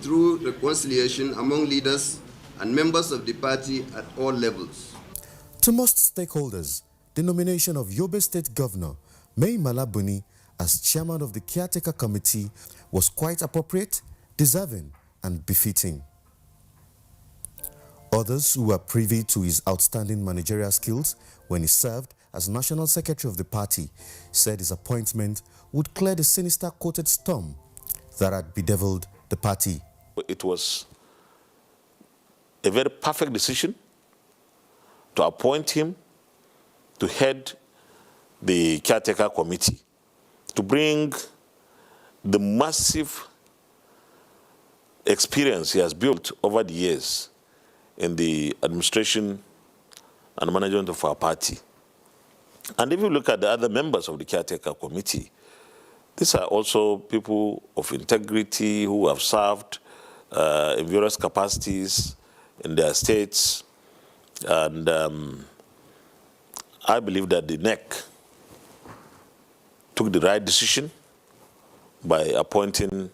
through reconciliation among leaders and members of the party at all levels. To most stakeholders, the nomination of Yobe State Governor Mai Mala Buni as chairman of the caretaker committee was quite appropriate, deserving, and befitting. Others who were privy to his outstanding managerial skills when he served as national secretary of the party said his appointment would clear the sinister coated storm that had bedeviled the party. It was a very perfect decision to appoint him to head the caretaker committee, to bring the massive experience he has built over the years in the administration and management of our party. And if you look at the other members of the caretaker committee, these are also people of integrity who have served in various capacities in their states. And I believe that the NEC took the right decision by appointing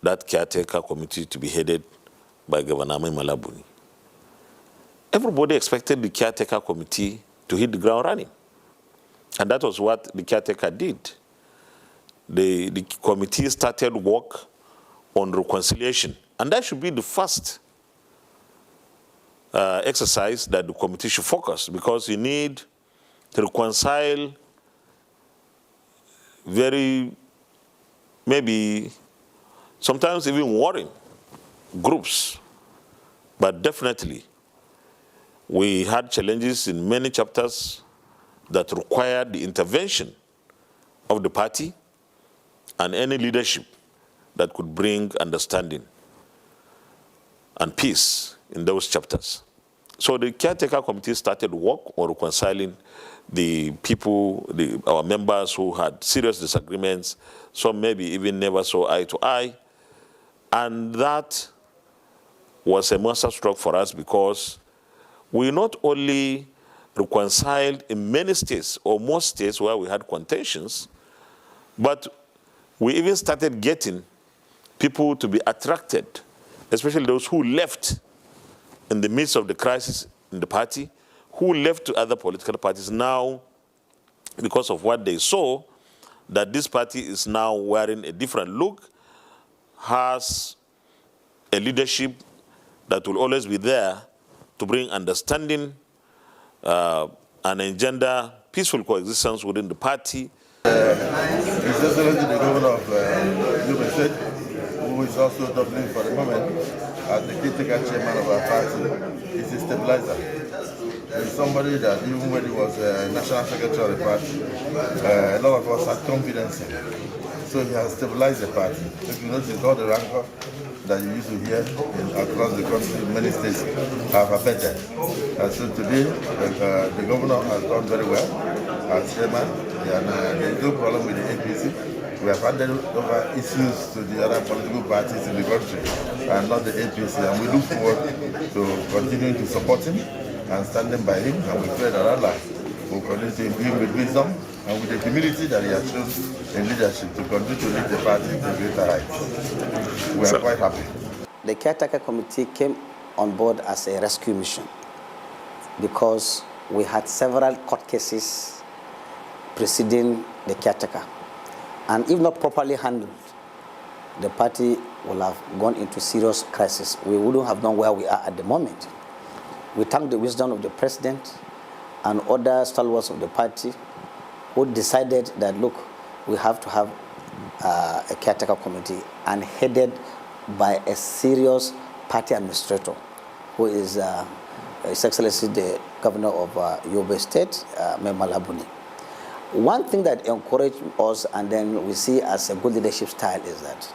that caretaker committee to be headed by Governor Mai Mala Buni. Everybody expected the caretaker committee to hit the ground running. And that was what the caretaker did. The committee started work on reconciliation. And that should be the first exercise that the committee should focus, because you need to reconcile very, maybe sometimes even warring groups. But definitely, we had challenges in many chapters that required the intervention of the party and any leadership that could bring understanding and peace in those chapters. So the caretaker committee started work on reconciling the people, our members who had serious disagreements, some maybe even never saw eye to eye. And that was a masterstroke for us, because we not only reconciled in many states, or most states where we had contentions, but we even started getting people to be attracted, especially those who left in the midst of the crisis in the party, who left to other political parties now because of what they saw, that this party is now wearing a different look, has a leadership that will always be there to bring understanding and engender peaceful coexistence within the party. His Excellency the Governor of Yobe State, who is also doubling for the moment as the caretaker chairman of our party, is a stabilizer. He's somebody that even when he was national secretary of the party, a lot of us had confidence in. So he has stabilized the party. If you notice, all the rancor that you used to hear across the country in many states have abated. And so today, the governor has done very well as chairman, and there's no problem with the APC. We have handed over issues to the other political parties in the country and not the APC, and we look forward to continuing to support him and standing by him, and we pray that Allah will continue to imbue him with wisdom and with the humility that he has shown in leadership to continue to lead the party to greater heights. We are quite happy. The caretaker committee came on board as a rescue mission because we had several court cases preceding the caretaker. And if not properly handled, the party will have gone into serious crisis. We wouldn't have known where we are at the moment. We thank the wisdom of the president and other stalwarts of the party who decided that, look, we have to have a caretaker committee and headed by a serious party administrator, who is His Excellency the Governor of Yobe State, Mai Mala Buni. One thing that encouraged us and then we see as a good leadership style is that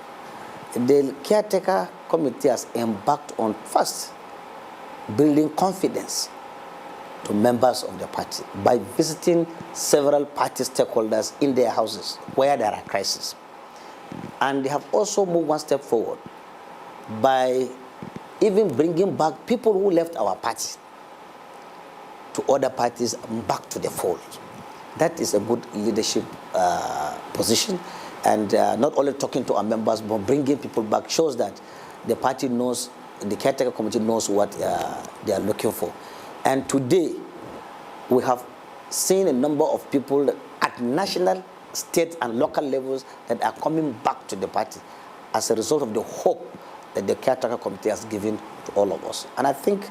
the caretaker committee has embarked on first building confidence to members of the party by visiting several party stakeholders in their houses where there are crises. And they have also moved one step forward by even bringing back people who left our party to other parties back to the fold. That is a good leadership position, and not only talking to our members but bringing people back shows that the party knows, the caretaker committee knows what they are looking for. And today, we have seen a number of people at national, state, and local levels that are coming back to the party as a result of the hope that the caretaker committee has given to all of us. And I think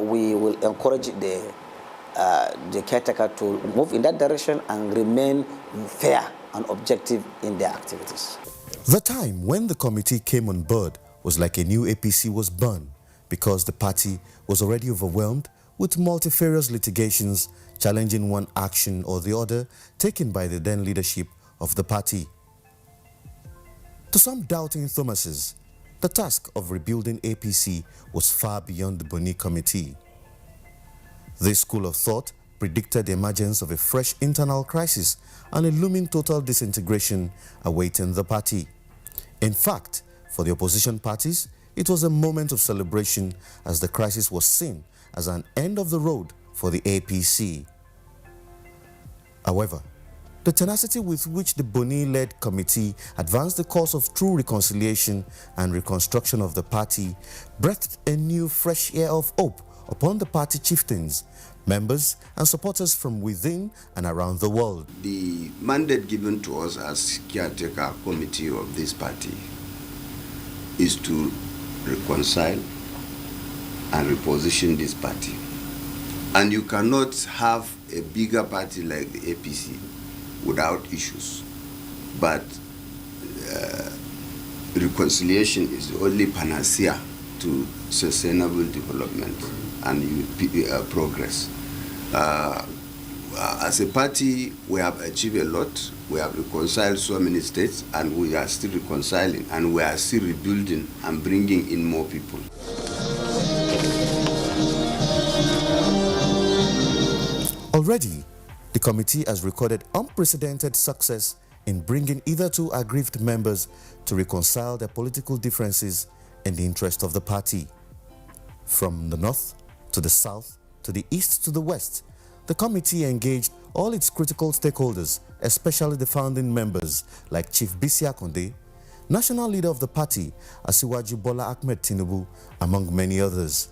we will encourage the caretaker to move in that direction and remain fair and objective in their activities. The time when the committee came on board was like a new APC was born, because the party was already overwhelmed with multifarious litigations challenging one action or the other taken by the then leadership of the party. To some doubting Thomases, the task of rebuilding APC was far beyond the Boni committee. This school of thought predicted the emergence of a fresh internal crisis and a looming total disintegration awaiting the party. In fact, for the opposition parties, it was a moment of celebration as the crisis was seen as an end of the road for the APC. However, the tenacity with which the Boni-led committee advanced the cause of true reconciliation and reconstruction of the party breathed a new fresh air of hope upon the party chieftains, members and supporters from within and around the world. The mandate given to us as caretaker committee of this party is to reconcile and reposition this party. And you cannot have a bigger party like the APC without issues. But reconciliation is the only panacea to sustainable development and progress. As a party, we have achieved a lot. We have reconciled so many states, and we are still reconciling, and we are still rebuilding and bringing in more people. Already, the committee has recorded unprecedented success in bringing either two aggrieved members to reconcile their political differences in the interest of the party. From the north to the south to the east to the west, the committee engaged all its critical stakeholders, especially the founding members like Chief Bisi Akonde, national leader of the party Asiwaju Bola Ahmed Tinubu, among many others.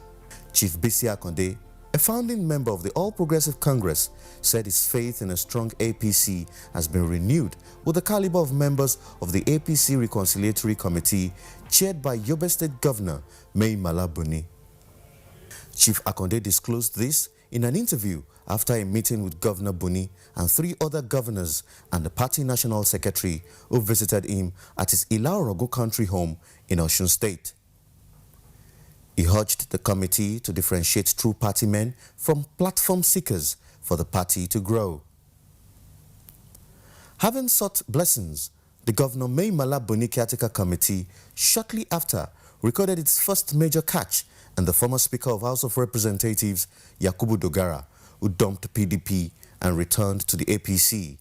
Chief Bisi Akonde, a founding member of the All Progressive Congress, said his faith in a strong APC has been renewed with the caliber of members of the APC Reconciliatory Committee chaired by Yobe State Governor Mai Mala Buni. Chief Akonde disclosed this in an interview after a meeting with Governor Buni and 3 other governors and the party national secretary who visited him at his Ilaorogo country home in Osun State. He urged the committee to differentiate true party men from platform seekers for the party to grow. Having sought blessings, the Governor Mai Mala Buni Caretaker Committee shortly after recorded its first major catch, and the former Speaker of House of Representatives, Yakubu Dogara, who dumped PDP and returned to the APC.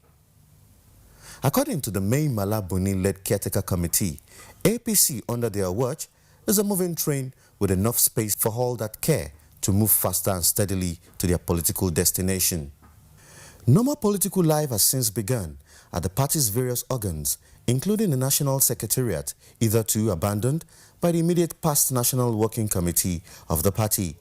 According to the Mai Mala Buni-led Caretaker Committee, APC under their watch is a moving train with enough space for all that care to move faster and steadily to their political destination. Normal political life has since begun at the party's various organs, including the National Secretariat, hitherto abandoned by the immediate past National Working Committee of the party.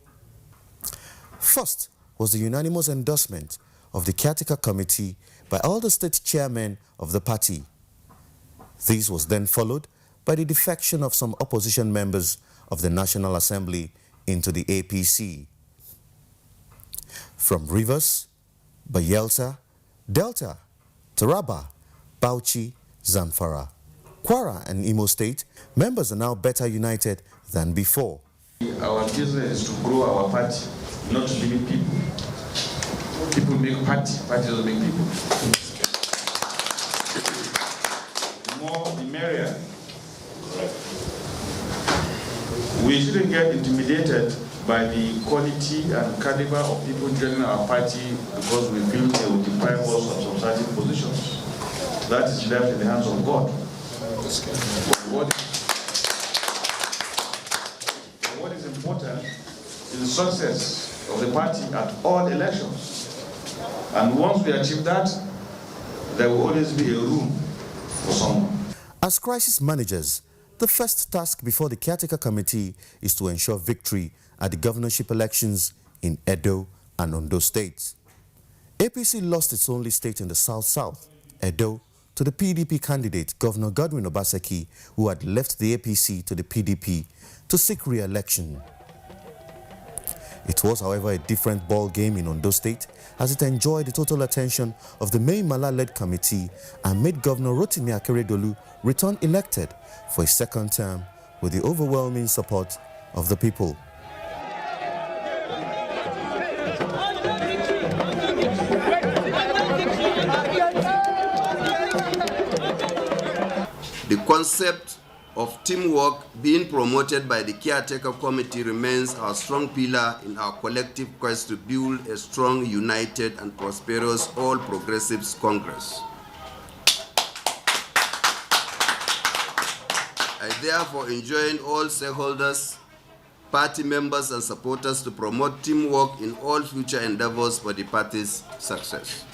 First was the unanimous endorsement of the Caretaker Committee by all the state chairmen of the party. This was then followed by the defection of some opposition members of the National Assembly into the APC. From Rivers, Bayelsa, Delta, Taraba, Bauchi, Zamfara, Kwara and Imo State, members are now better united than before. Our business is to grow our party, not to limit people. People make party, party doesn't make people. The more, the merrier. We shouldn't get intimidated by the quality and caliber of people joining our party because we feel they will deprive us of some certain positions. That is left in the hands of God. What is important is the success of the party at all elections. And once we achieve that, there will always be a room for someone. As crisis managers, The first task before the caretaker committee is to ensure victory at the governorship elections in Edo and Ondo states. APC lost its only state in the South-South, Edo, to the PDP candidate Governor Godwin Obaseki, who had left the APC to the PDP to seek re-election. It was, however, a different ball game in Ondo State as it enjoyed the total attention of the Mai Mala-led committee and made Governor Rotimi Akeredolu return elected for a second term with the overwhelming support of the people. The concept of teamwork being promoted by the caretaker committee remains our strong pillar in our collective quest to build a strong, united, and prosperous All Progressives Congress. I therefore enjoin all stakeholders, party members, and supporters to promote teamwork in all future endeavors for the party's success.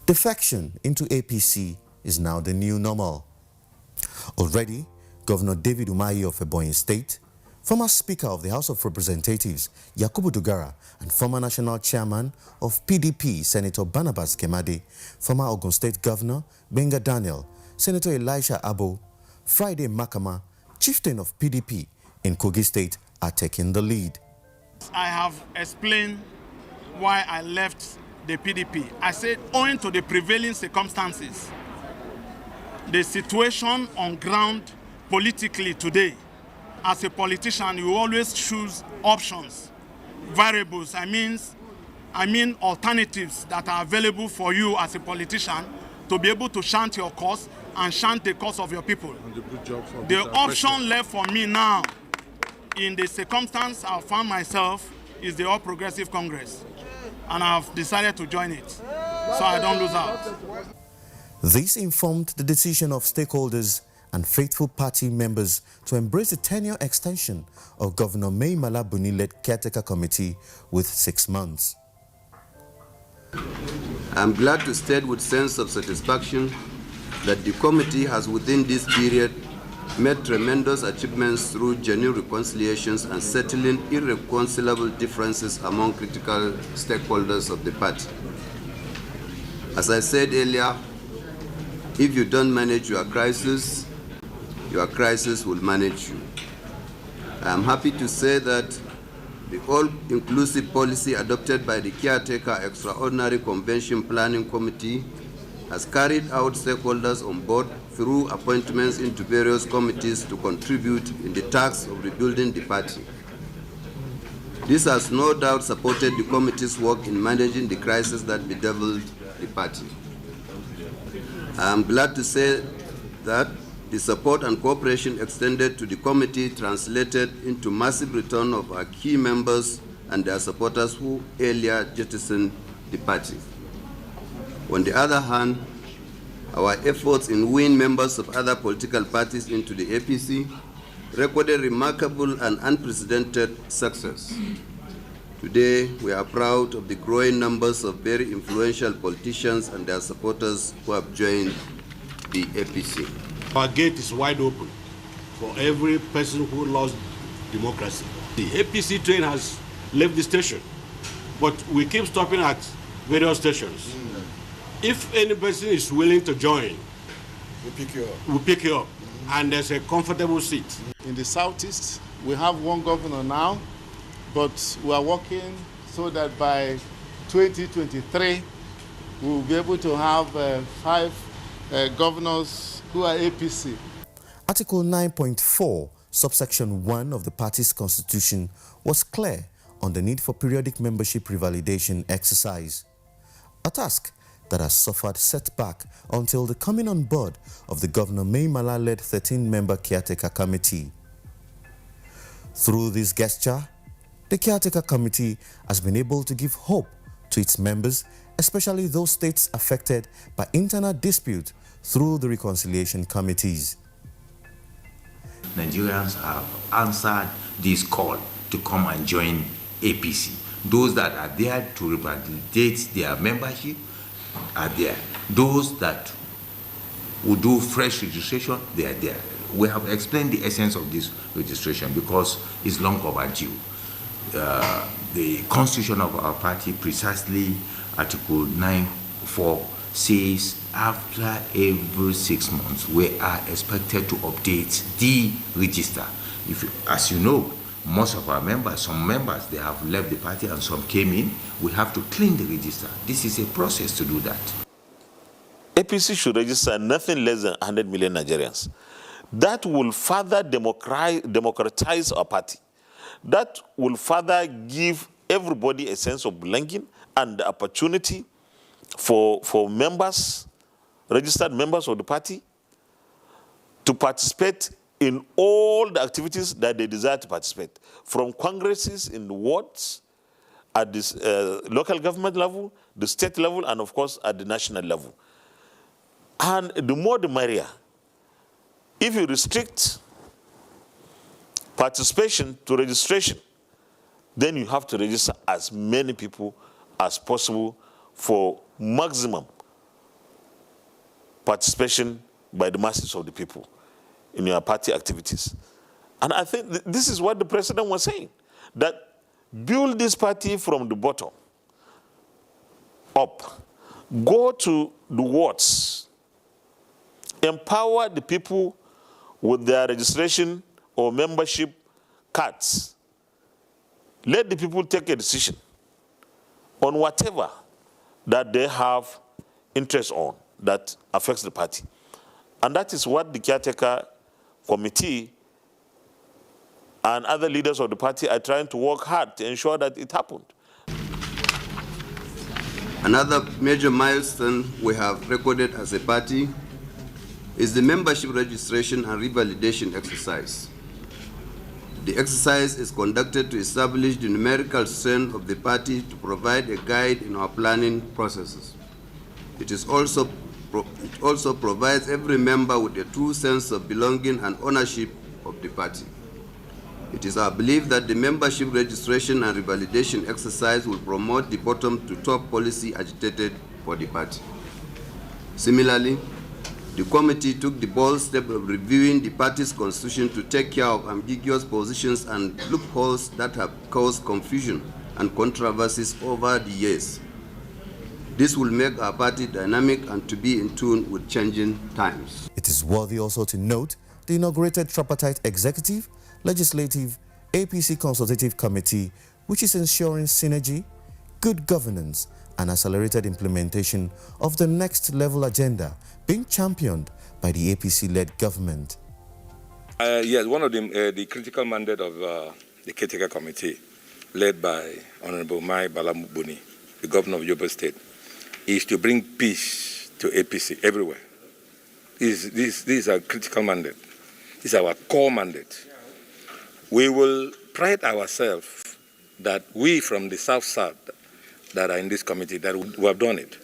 Defection into APC is now the new normal. Already, Governor David Umahi of Ebonyi State, former Speaker of the House of Representatives Yakubu Dogara, and former National Chairman of PDP Senator Barnabas Kemade, former Ogun State Governor Benga Daniel, Senator Elisha Abo, Friday Makama, chieftain of PDP in Kogi State, are taking the lead. I have explained why I left the PDP. I said, owing to the prevailing circumstances, the situation on ground politically today, as a politician, you always choose options, variables. I mean alternatives that are available for you as a politician to be able to chant your cause and chant the cause of your people. The option left for me now, in the circumstance I found myself, is the All Progressive Congress, and I've decided to join it, so I don't lose out. This informed the decision of stakeholders and faithful party members to embrace the tenure extension of Governor Mai Mala Buni-led caretaker committee with 6 months. I'm glad to state with sense of satisfaction that the committee has within this period made tremendous achievements through genuine reconciliations and settling irreconcilable differences among critical stakeholders of the party. As I said earlier, if you don't manage your crisis will manage you. I am happy to say that the all-inclusive policy adopted by the Caretaker Extraordinary Convention Planning Committee has carried out stakeholders on board through appointments into various committees to contribute in the task of rebuilding the party. This has no doubt supported the committee's work in managing the crisis that bedeviled the party. I am glad to say that the support and cooperation extended to the committee translated into massive return of our key members and their supporters who earlier jettisoned the party. On the other hand, our efforts in winning members of other political parties into the APC recorded remarkable and unprecedented success. Today, we are proud of the growing numbers of very influential politicians and their supporters who have joined the APC. Our gate is wide open for every person who loves democracy. The APC train has left the station, but we keep stopping at various stations. If any person is willing to join, we'll pick you up. And there's a comfortable seat. In the Southeast, we have one governor now, but we are working so that by 2023, we will be able to have 5 governors who are APC. Article 9.4, subsection 1 of the party's constitution was clear on the need for periodic membership revalidation exercise, a task that has suffered setback until the coming on board of the Governor Mai Mala-led 13-member caretaker committee. Through this gesture, the caretaker committee has been able to give hope to its members, especially those states affected by internal dispute through the reconciliation committees. Nigerians have answered this call to come and join APC. Those that are there to revalidate their membership are there. Those that will do fresh registration, they are there. We have explained the essence of this registration because it's long overdue. The constitution of our party, precisely Article 9(4), says after every 6 months we are expected to update the register. As you know, most of our members, some members, they have left the party and some came in. We have to clean the register. This is a process to do that. APC should register nothing less than 100 million Nigerians. That will further democratize our party. That will further give everybody a sense of belonging and the opportunity for members, registered members of the party, to participate in all the activities that they desire to participate, from congresses in the wards, at this local government level, the state level, and of course at the national level. And the more the merrier. If you restrict participation to registration, then you have to register as many people as possible for maximum participation by the masses of the people in your party activities. And I think this is what the president was saying, that build this party from the bottom up, go to the wards, empower the people with their registration or membership cards. Let the people take a decision on whatever that they have interest on that affects the party. And that is what the caretaker committee and other leaders of the party are trying to work hard to ensure that it happened. Another major milestone we have recorded as a party is the membership registration and revalidation exercise. The exercise is conducted to establish the numerical strength of the party to provide a guide in our planning processes. It also provides every member with a true sense of belonging and ownership of the party. It is our belief that the membership registration and revalidation exercise will promote the bottom to top policy agitated for the party. Similarly, the committee took the bold step of reviewing the party's constitution to take care of ambiguous positions and loopholes that have caused confusion and controversies over the years. This will make our party dynamic and to be in tune with changing times. It is worthy also to note the inaugurated tripartite executive, legislative, APC consultative committee, which is ensuring synergy, good governance, and accelerated implementation of the next level agenda being championed by the APC-led government. Yes, one of the critical mandate of the caretaker committee, led by Honorable Mai Balamubuni, the governor of Yobe State, is to bring peace to APC everywhere. This is a critical mandate. This is our core mandate. We will pride ourselves that we from the South-South that are in this committee, that we have done it.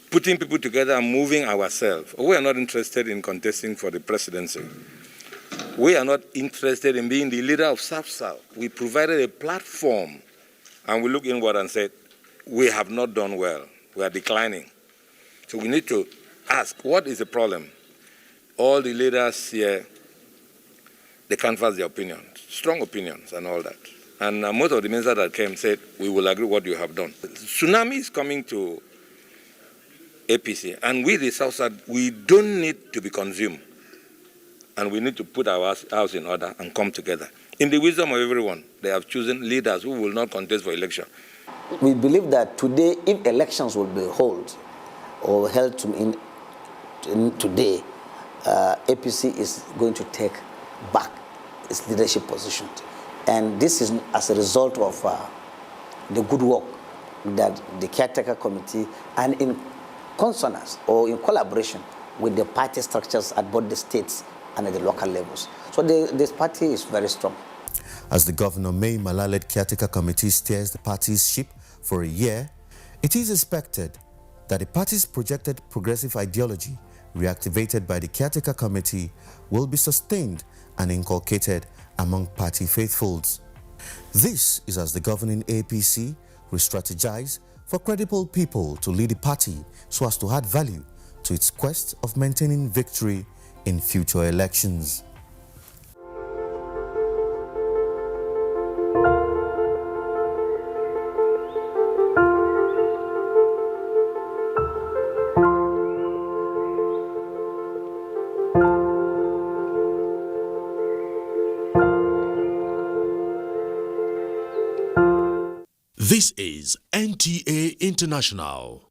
Putting people together and moving ourselves. We are not interested in contesting for the presidency. We are not interested in being the leader of South-South. We provided a platform and we look inward and said, we have not done well. We are declining. So we need to ask, what is the problem? All the leaders here, they canvass their opinions, strong opinions and all that. And most of the ministers that came said, we will agree what you have done. Tsunami is coming to APC, and we, the South-South, we don't need to be consumed. And we need to put our house in order and come together. In the wisdom of everyone, they have chosen leaders who will not contest for election. We believe that today, if elections will be held today, APC is going to take back its leadership position. And this is as a result of the good work that the caretaker committee, and in consonance or in collaboration with the party structures at both the states and at the local levels. So this party is very strong. As the Governor Mai Mala-led caretaker committee steers the party's ship for a year, it is expected that the party's projected progressive ideology, reactivated by the caretaker committee, will be sustained and inculcated among party faithfuls. This is as the governing APC re-strategize for credible people to lead the party so as to add value to its quest of maintaining victory in future elections. This is NTA International.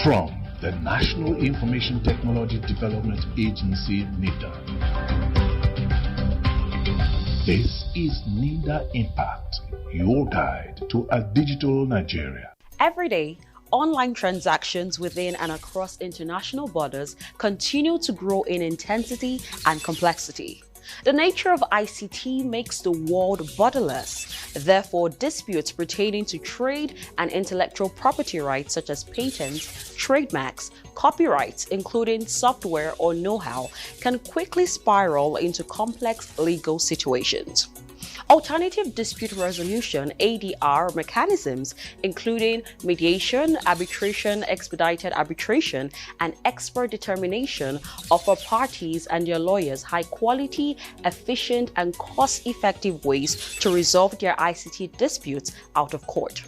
From the National Information Technology Development Agency, NITDA. This is NITDA Impact, your guide to a digital Nigeria. Every day, online transactions within and across international borders continue to grow in intensity and complexity. The nature of ICT makes the world borderless. Therefore, disputes pertaining to trade and intellectual property rights such as patents, trademarks, copyrights, including software or know-how, can quickly spiral into complex legal situations. Alternative dispute resolution (ADR) mechanisms, including mediation, arbitration, expedited arbitration, and expert determination, offer parties and their lawyers high-quality, efficient, and cost-effective ways to resolve their ICT disputes out of court.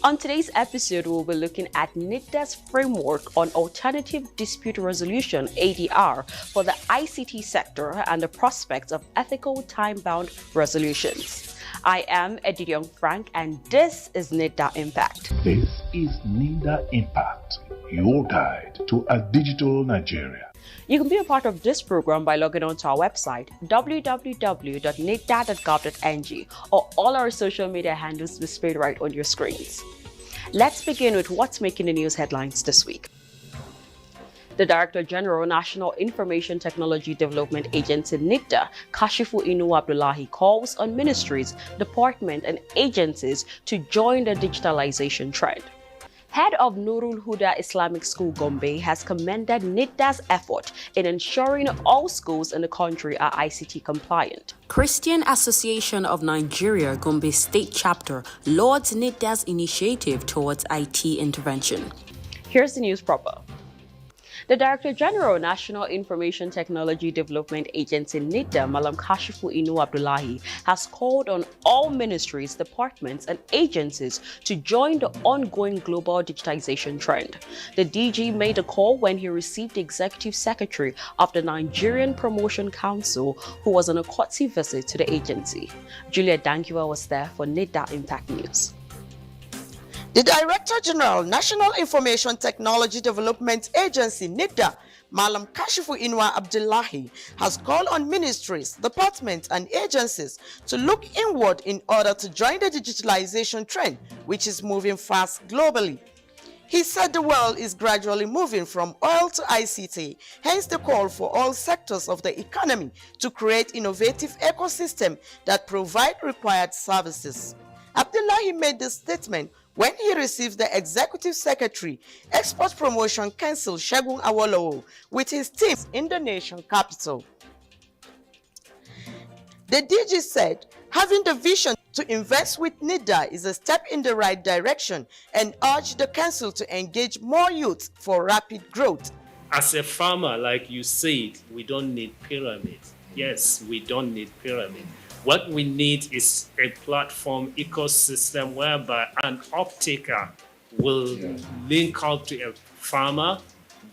On today's episode, we'll be looking at NITDA's framework on alternative dispute resolution (ADR) for the ICT sector and the prospects of ethical time-bound resolutions. I am Edidion Frank, and this is NITDA Impact. This is NITDA Impact, your guide to a digital Nigeria. You can be a part of this program by logging on to our website www.nitda.gov.ng or all our social media handles displayed right on your screens. Let's begin with what's making the news headlines this week. The Director General, National Information Technology Development Agency (NITDA), Kashifu Inu Abdullahi, calls on ministries, departments, and agencies to join the digitalization trend. Head of Nurul Huda Islamic School Gombe has commended NITDA's effort in ensuring all schools in the country are ICT compliant. Christian Association of Nigeria Gombe State Chapter lauds NITDA's initiative towards IT intervention. Here's the news proper. The Director General, National Information Technology Development Agency (NITDA), Malam Kashifu Inu Abdullahi, has called on all ministries, departments, and agencies to join the ongoing global digitization trend. The DG made a call when he received the Executive Secretary of the Nigerian Promotion Council, who was on a courtesy visit to the agency. Julia Dankiwa was there for NITDA Impact News. The Director General, National Information Technology Development Agency (NITDA), Malam Kashifu Inwa Abdullahi, has called on ministries, departments, and agencies to look inward in order to join the digitalization trend, which is moving fast globally. He said the world is gradually moving from oil to ICT, hence the call for all sectors of the economy to create innovative ecosystems that provide required services. Abdullahi made this statement when he received the Executive Secretary, Export Promotion Council Segun Awolowo, with his team in the nation capital. The DG said, having the vision to invest with NITDA is a step in the right direction and urged the council to engage more youth for rapid growth. As a farmer, like you said, we don't need pyramids. Yes, we don't need pyramids. What we need is a platform ecosystem whereby an off-taker will link up to a farmer,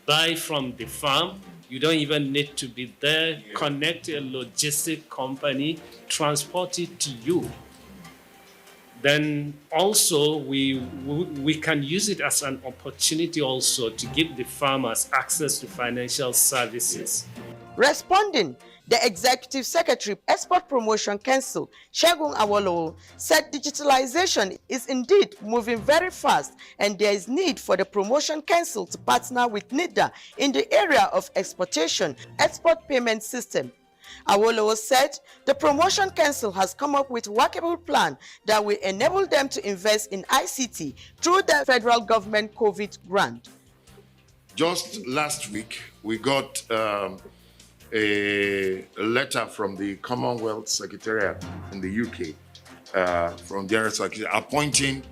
buy from the farm. You don't even need to be there. Connect to a logistic company, transport it to you. Then also we can use it as an opportunity also to give the farmers access to financial services. Responding, the Executive Secretary, Export Promotion Council, Segun Awolowo, said digitalization is indeed moving very fast and there is need for the Promotion Council to partner with NITDA in the area of exportation, export payment system. Awolowo said the Promotion Council has come up with a workable plan that will enable them to invest in ICT through the federal government COVID grant. Just last week, we got a letter from the Commonwealth Secretariat in the UK, from General Secretary, appointing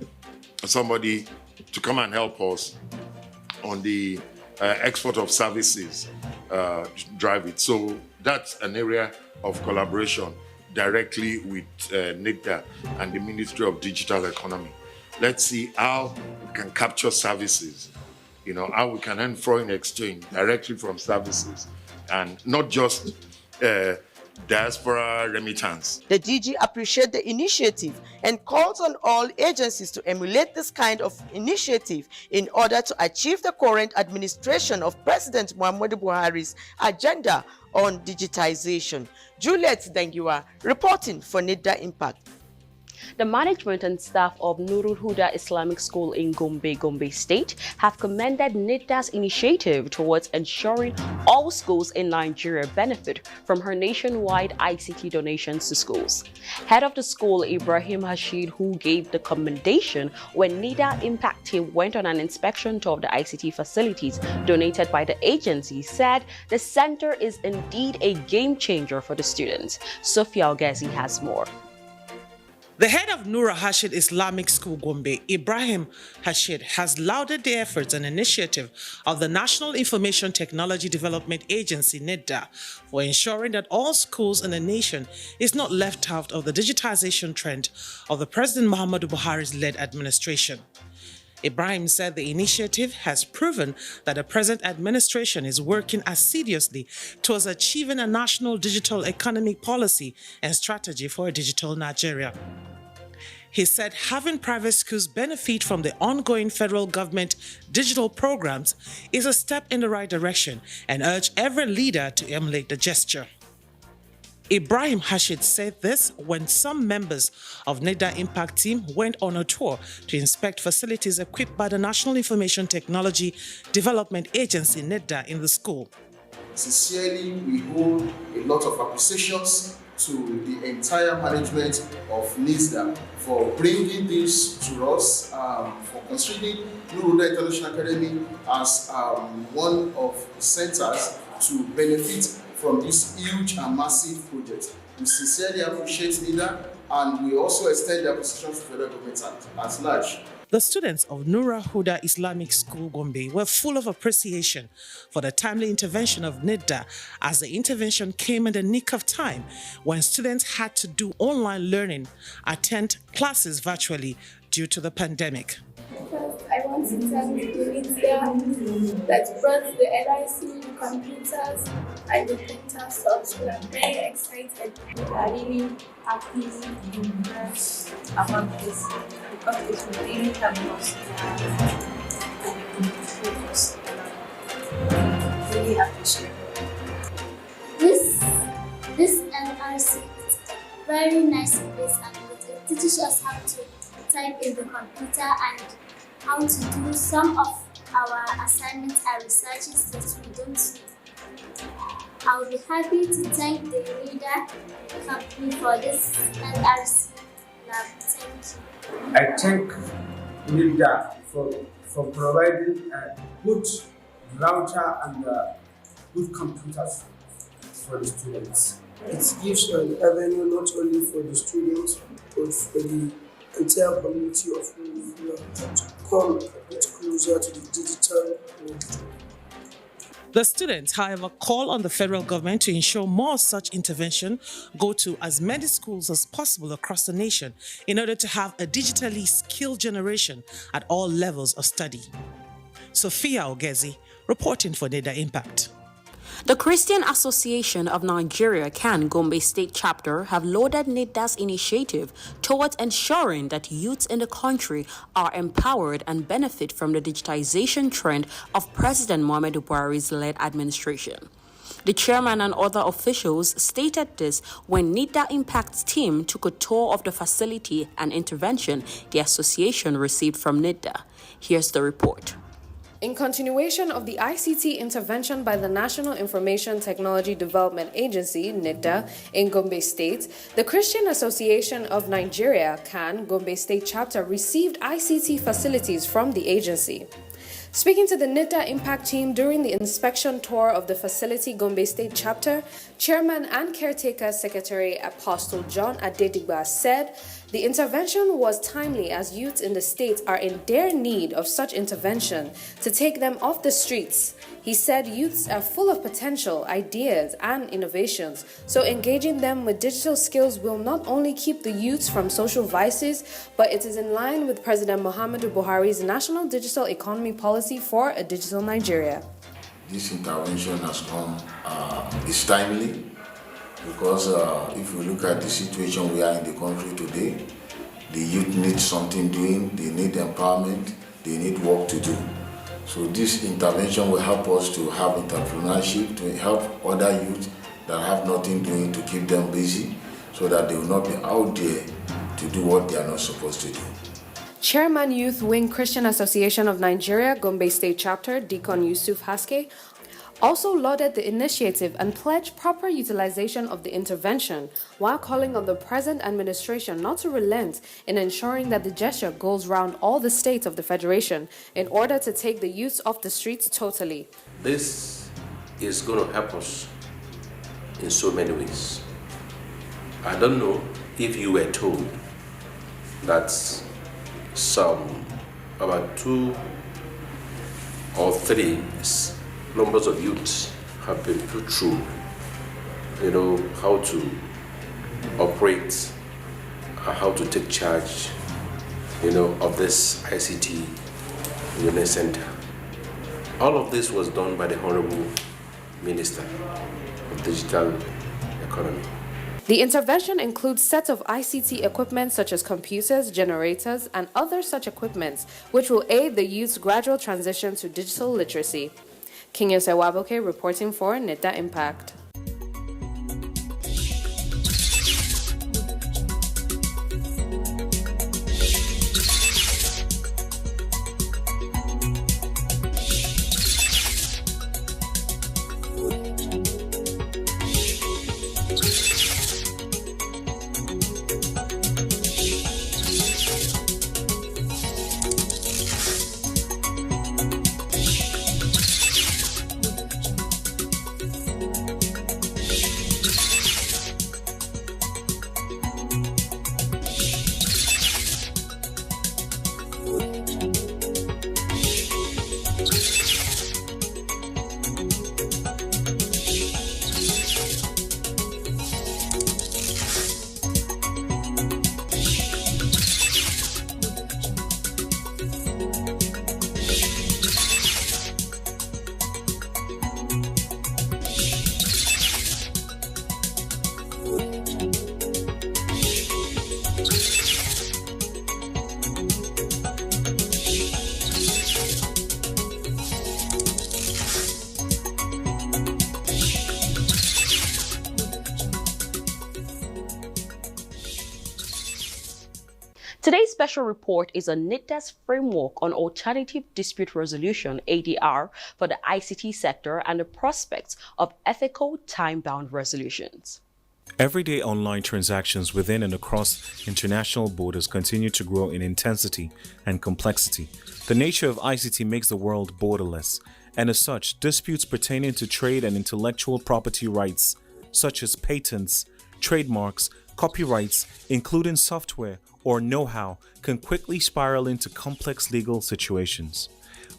somebody to come and help us on the export of services, drive it. So that's an area of collaboration directly with NITDA and the Ministry of Digital Economy. Let's see how we can capture services, how we can earn foreign exchange directly from services and not just diaspora remittance. The DG appreciates the initiative and calls on all agencies to emulate this kind of initiative in order to achieve the current administration of President Muhammadu Buhari's agenda on digitization. Juliet Dangiwa reporting for NITDA Impact. The management and staff of Nurul Huda Islamic School in Gombe State have commended NITDA's initiative towards ensuring all schools in Nigeria benefit from her nationwide ICT donations to schools. Head of the school, Ibrahim Hashid, who gave the commendation when NITDA Impact team went on an inspection tour of the ICT facilities donated by the agency, said the center is indeed a game changer for the students. Sophia Ogezi has more. The head of Nura Hashid Islamic School Gombe, Ibrahim Hashid, has lauded the efforts and initiative of the National Information Technology Development Agency, NITDA, for ensuring that all schools in the nation is not left out of the digitization trend of the President Muhammadu Buhari's led administration. Ibrahim said the initiative has proven that the present administration is working assiduously towards achieving a national digital economic policy and strategy for a digital Nigeria. He said having private schools benefit from the ongoing federal government digital programs is a step in the right direction and urged every leader to emulate the gesture. Ibrahim Hashid said this when some members of NITDA Impact team went on a tour to inspect facilities equipped by the National Information Technology Development Agency, NITDA, in the school. Sincerely, we hold a lot of appreciations to the entire management of NITDA for bringing this to us, for considering Nurul Huda International Academy as one of the centers to benefit from this huge and massive project. We sincerely appreciate NITDA, and we also extend the appreciation to the federal government at large. The students of Nura Huda Islamic School Gombe were full of appreciation for the timely intervention of NITDA, as the intervention came in the nick of time when students had to do online learning, attend classes virtually due to the pandemic. First, I want to thank the NITDA that brought the LIC, the computers, and the printers to us. We are very excited. We are really happy and impressed about this because it will really help us and improve us. Really appreciate it. This LRC is a very nice place, and it teaches us how to type in the computer and how to do some of our assignments and researches that we don't need. I'll be happy to thank the NITDA company for this LRC lab. Thank you. I thank NITDA for providing a good router and good computers for the students. It gives an avenue not only for the students but for the entire community of Nurul to come a bit closer to the digital world. The students, however, call on the federal government to ensure more such intervention go to as many schools as possible across the nation in order to have a digitally skilled generation at all levels of study. Sophia Ogezi, reporting for NITDA Impact. The Christian Association of Nigeria CAN Gombe State Chapter have lauded NITDA's initiative towards ensuring that youths in the country are empowered and benefit from the digitization trend of President Muhammadu Buhari's led administration. The chairman and other officials stated this when NITDA Impact's team took a tour of the facility and intervention the association received from NITDA. Here's the report. In continuation of the ICT intervention by the National Information Technology Development Agency, NITDA, in Gombe State, the Christian Association of Nigeria, CAN, Gombe State Chapter received ICT facilities from the agency. Speaking to the NITDA Impact team during the inspection tour of the facility Gombe State chapter, Chairman and Caretaker Secretary Apostle John Adedigba said the intervention was timely as youths in the state are in dire need of such intervention to take them off the streets. He said youths are full of potential, ideas, and innovations, so engaging them with digital skills will not only keep the youths from social vices, but it is in line with President Muhammadu Buhari's National Digital Economy Policy for a Digital Nigeria. This intervention has come, is timely, because if we look at the situation we are in the country today, the youth need something doing, they need empowerment, they need work to do. So this intervention will help us to have entrepreneurship, to help other youth that have nothing doing to keep them busy, so that they will not be out there to do what they are not supposed to do. Chairman Youth Wing Christian Association of Nigeria, Gombe State Chapter, Deacon Yusuf Haske, also lauded the initiative and pledged proper utilization of the intervention, while calling on the present administration not to relent in ensuring that the gesture goes round all the states of the Federation in order to take the youths off the streets totally. This is going to help us in so many ways. I don't know if you were told that about 2 or 3 numbers of youths have been put through, how to operate, how to take charge, of this ICT unit center. All of this was done by the Honorable Minister of Digital Economy. The intervention includes sets of ICT equipment such as computers, generators, and other such equipments, which will aid the youth's gradual transition to digital literacy. King Yosewaboke reporting for NITDA Impact. Today's special report is on NITDA's framework on alternative dispute resolution, ADR, for the ICT sector and the prospects of ethical, time-bound resolutions. Everyday online transactions within and across international borders continue to grow in intensity and complexity. The nature of ICT makes the world borderless, and as such, disputes pertaining to trade and intellectual property rights, such as patents, trademarks, copyrights, including software or know-how, can quickly spiral into complex legal situations.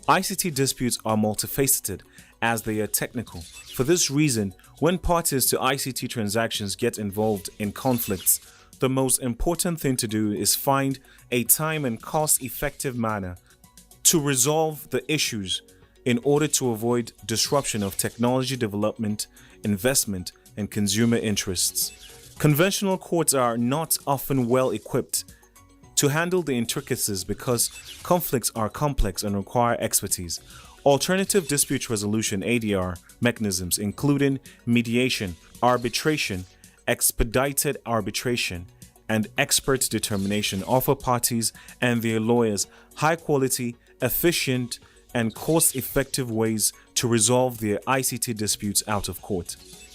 ICT disputes are multifaceted as they are technical. For this reason, when parties to ICT transactions get involved in conflicts, the most important thing to do is find a time and cost-effective manner to resolve the issues in order to avoid disruption of technology development, investment, and consumer interests. Conventional courts are not often well equipped to handle the intricacies because conflicts are complex and require expertise. Alternative dispute resolution (ADR) mechanisms, including mediation, arbitration, expedited arbitration, and expert determination, offer parties and their lawyers high-quality, efficient, and cost-effective ways to resolve their ICT disputes out of court.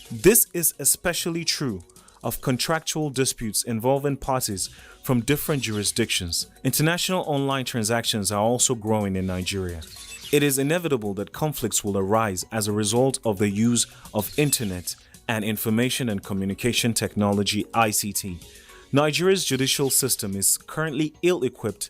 This is especially true of contractual disputes involving parties from different jurisdictions. International online transactions are also growing in Nigeria. It is inevitable that conflicts will arise as a result of the use of Internet and Information and Communication Technology (ICT). Nigeria's judicial system is currently ill-equipped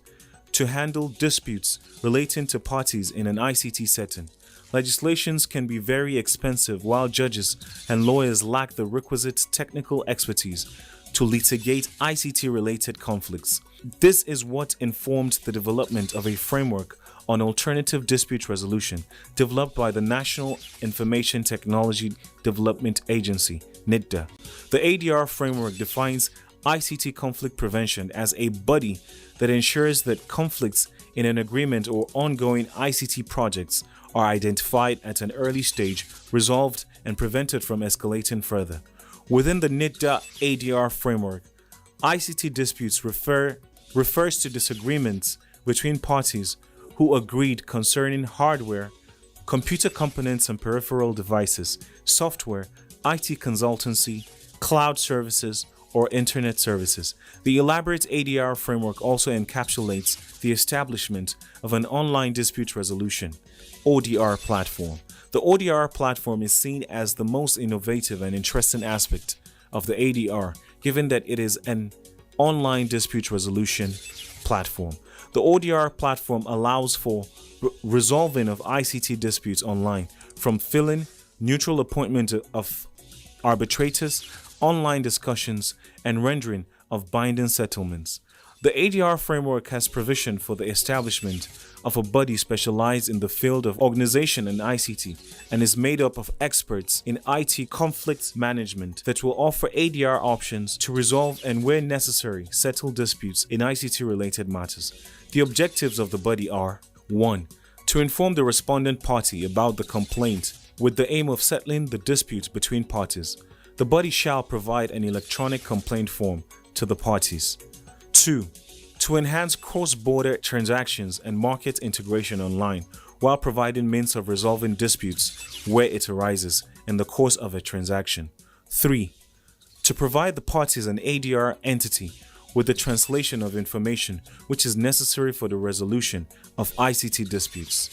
to handle disputes relating to parties in an ICT setting. Legislations can be very expensive, while judges and lawyers lack the requisite technical expertise to litigate ICT-related conflicts. This is what informed the development of a framework on alternative dispute resolution developed by the National Information Technology Development Agency (NITDA). The ADR framework defines ICT conflict prevention as a body that ensures that conflicts in an agreement or ongoing ICT projects are identified at an early stage, resolved, and prevented from escalating further. Within the NITDA ADR framework, ICT disputes refers to disagreements between parties who agreed concerning hardware, computer components and peripheral devices, software, IT consultancy, cloud services, or internet services. The elaborate ADR framework also encapsulates the establishment of an online dispute resolution (ODR) platform. The ODR platform is seen as the most innovative and interesting aspect of the ADR, given that it is an online dispute resolution platform. The ODR platform allows for resolving of ICT disputes online, from filling, neutral appointment of arbitrators, online discussions, and rendering of binding settlements. The ADR framework has provision for the establishment of a body specialized in the field of organization and ICT, and is made up of experts in IT conflict management that will offer ADR options to resolve and, where necessary, settle disputes in ICT-related matters. The objectives of the body are: 1. To inform the respondent party about the complaint with the aim of settling the dispute between parties. The body shall provide an electronic complaint form to the parties. 2. To enhance cross-border transactions and market integration online while providing means of resolving disputes where it arises in the course of a transaction. 3. To provide the parties an ADR entity with the translation of information which is necessary for the resolution of ICT disputes.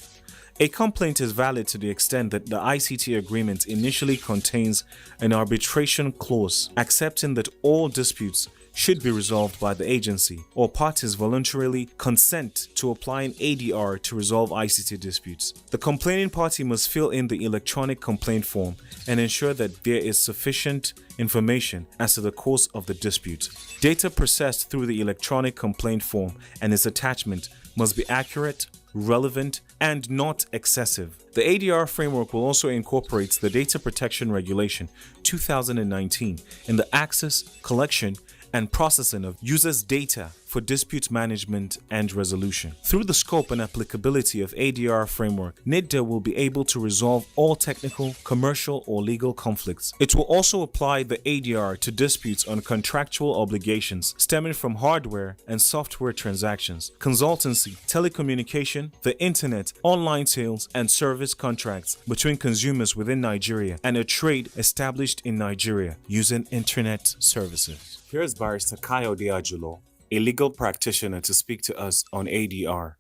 A complaint is valid to the extent that the ICT agreement initially contains an arbitration clause accepting that all disputes should be resolved by the agency, or parties voluntarily consent to applying ADR to resolve ICT disputes. The complaining party must fill in the electronic complaint form and ensure that there is sufficient information as to the course of the dispute. Data processed through the electronic complaint form and its attachment must be accurate, relevant, and not excessive. The ADR framework will also incorporate the Data Protection Regulation 2019 in the access, collection, and processing of users' data for dispute management and resolution. Through the scope and applicability of ADR framework, NITDA will be able to resolve all technical, commercial, or legal conflicts. It will also apply the ADR to disputes on contractual obligations stemming from hardware and software transactions, consultancy, telecommunication, the internet, online sales, and service contracts between consumers within Nigeria and a trade established in Nigeria using internet services. Here's Barrister Kayode Ajulo, a legal practitioner, to speak to us on ADR.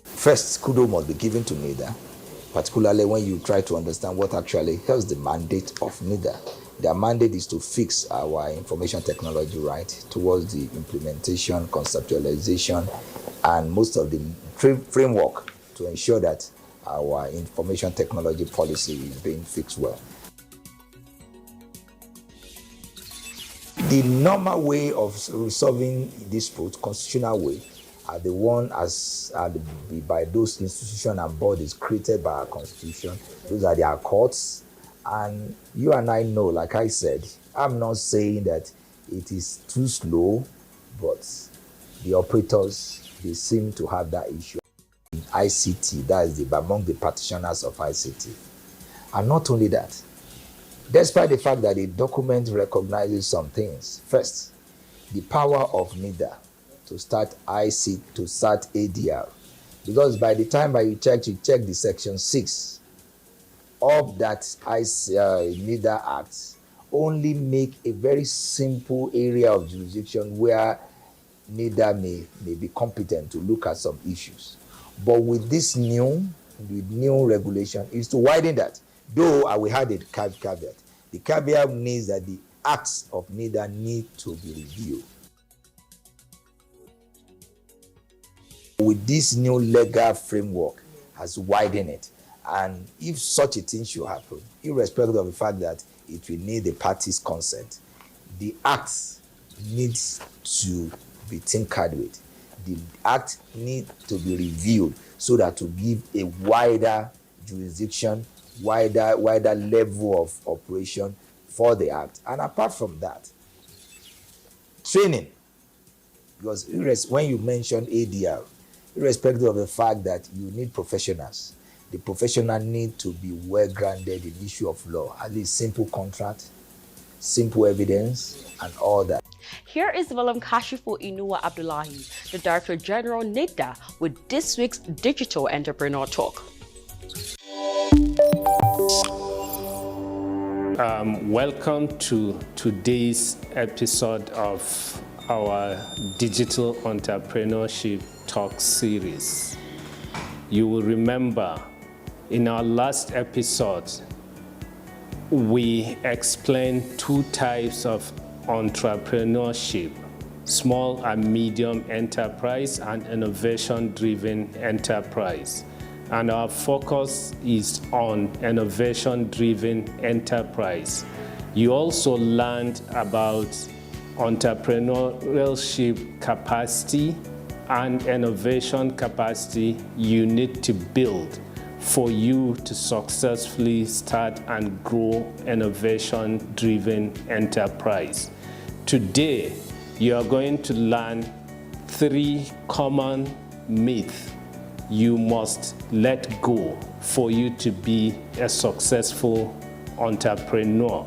First, kudos must be given to NITDA, particularly when you try to understand what actually helps the mandate of NITDA. Their mandate is to fix our information technology right towards the implementation, conceptualization, and most of the framework to ensure that our information technology policy is being fixed well. The normal way of resolving disputes, constitutional way, are the one by those institutions and bodies created by our constitution. Those are their courts. And you and I know, like I said, I'm not saying that it is too slow, but the operators, they seem to have that issue. In ICT, that is among the practitioners of ICT. And not only that, despite the fact that the document recognizes some things. First, the power of NITDA to start ADR. Because by the time you check the section 6 of that NITDA Act only make a very simple area of jurisdiction where NITDA may be competent to look at some issues. But with this new regulation is to widen that. Though I will add a caveat. The caveat means that the acts of NITDA need to be reviewed. With this new legal framework has widened it. And if such a thing should happen, irrespective of the fact that it will need the parties' consent, the act needs to be tinkered with. The act needs to be reviewed so that to give a wider jurisdiction, wider level of operation for the act. And apart from that, training. Because when you mention ADR, irrespective of the fact that you need professionals, the professional need to be well grounded in issue of law, at least simple contract, simple evidence, and all that. Here is Malam Kashifu Inuwa Abdullahi, the Director General NITDA, with this week's Digital Entrepreneur Talk. Welcome to today's episode of our Digital Entrepreneurship Talk series. You will remember in our last episode, we explained two types of entrepreneurship: small and medium enterprise and innovation-driven enterprise. And our focus is on innovation-driven enterprise. You also learned about entrepreneurship capacity and innovation capacity you need to build for you to successfully start and grow innovation-driven enterprise. Today, you are going to learn 3 common myths you must let go for you to be a successful entrepreneur.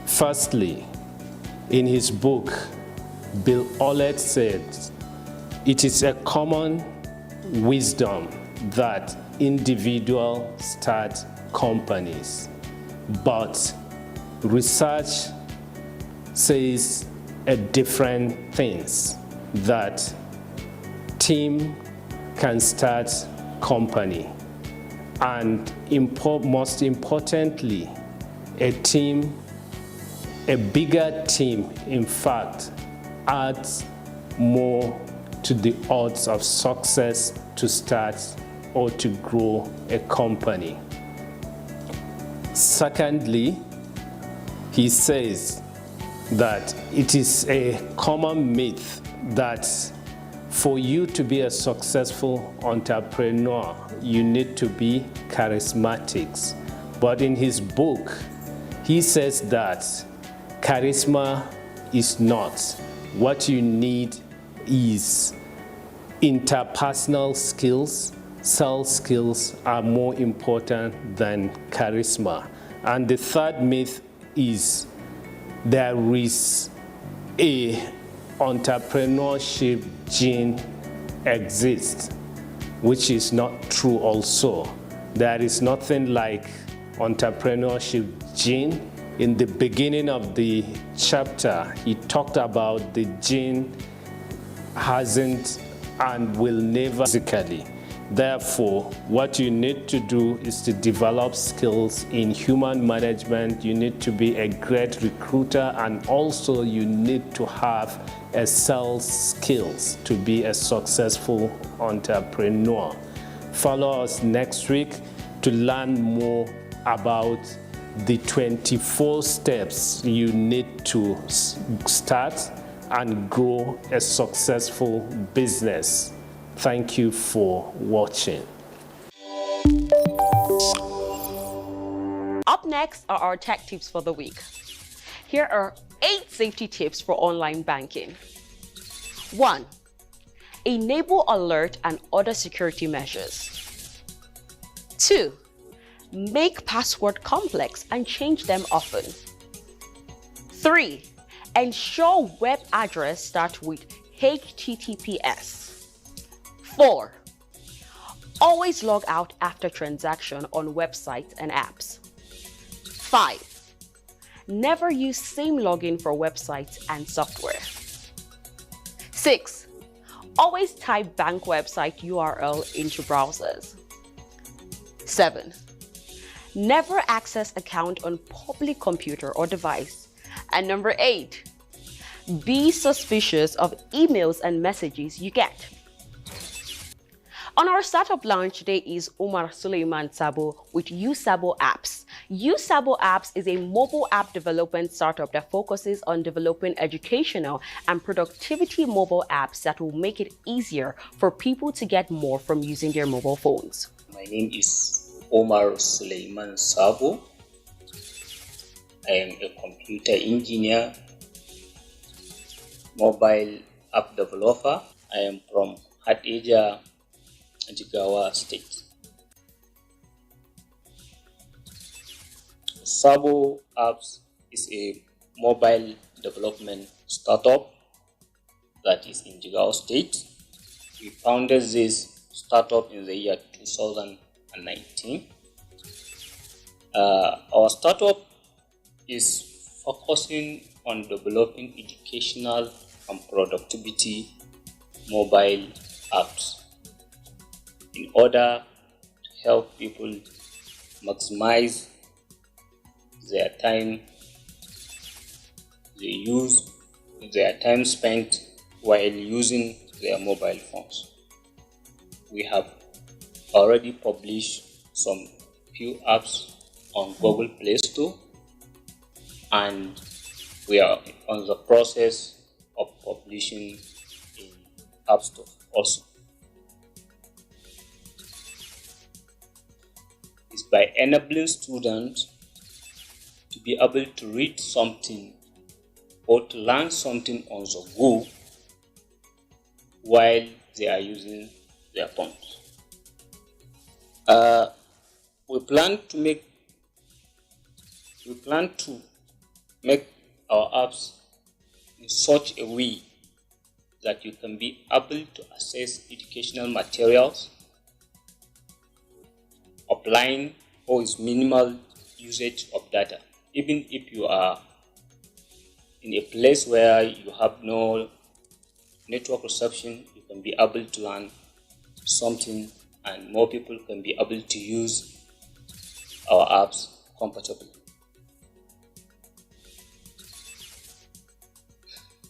Firstly, in his book, Bill Olet said, it is a common wisdom that individuals start companies, but research says a different things, that team can start company, and most importantly, a bigger team, in fact, adds more to the odds of success to start or to grow a company. Secondly, he says that it is a common myth that for you to be a successful entrepreneur, you need to be charismatic. But in his book, he says that charisma is not. What you need is interpersonal skills. Sales skills are more important than charisma. And the third myth is there is a entrepreneurship gene exists, which is not true also. There is nothing like entrepreneurship gene. In the beginning of the chapter, he talked about the gene hasn't and will never physically. Therefore, what you need to do is to develop skills in human management. You need to be a great recruiter, and also you need to have a sales skills to be a successful entrepreneur. Follow us next week to learn more about the 24 steps you need to start and grow a successful business. Thank you for watching. Up next are our tech tips for the week. Here are 8 safety tips for online banking. 1. Enable alert and other security measures. 2. Make password complex and change them often. 3. Ensure web address start with HTTPS. 4. Always log out after transaction on websites and apps. 5. Never use same login for websites and software. 6. Always type bank website URL into browsers. 7. Never access account on public computer or device. And number 8, be suspicious of emails and messages you get. On our startup launch today is Umar Suleiman Sabo with Usabo Apps. Usabo Apps is a mobile app development startup that focuses on developing educational and productivity mobile apps that will make it easier for people to get more from using their mobile phones. My name is Omar Suleiman Sabo. I am a computer engineer, mobile app developer. I am from Abuja, Jigawa State. Sabo Apps is a mobile development startup that is in Jigawa State. We founded this startup in the year 2019. Our startup is focusing on developing educational and productivity mobile apps in order to help people maximize their time spent while using their mobile phones. We have already published some few apps on Google Play Store, and we are on the process of publishing in App Store also. It's by enabling students to be able to read something or to learn something on the go while they are using their phones. We plan to make our apps in such a way that you can be able to access educational materials, applying or with minimal usage of data. Even if you are in a place where you have no network reception, you can be able to learn something, and more people can be able to use our apps comfortably.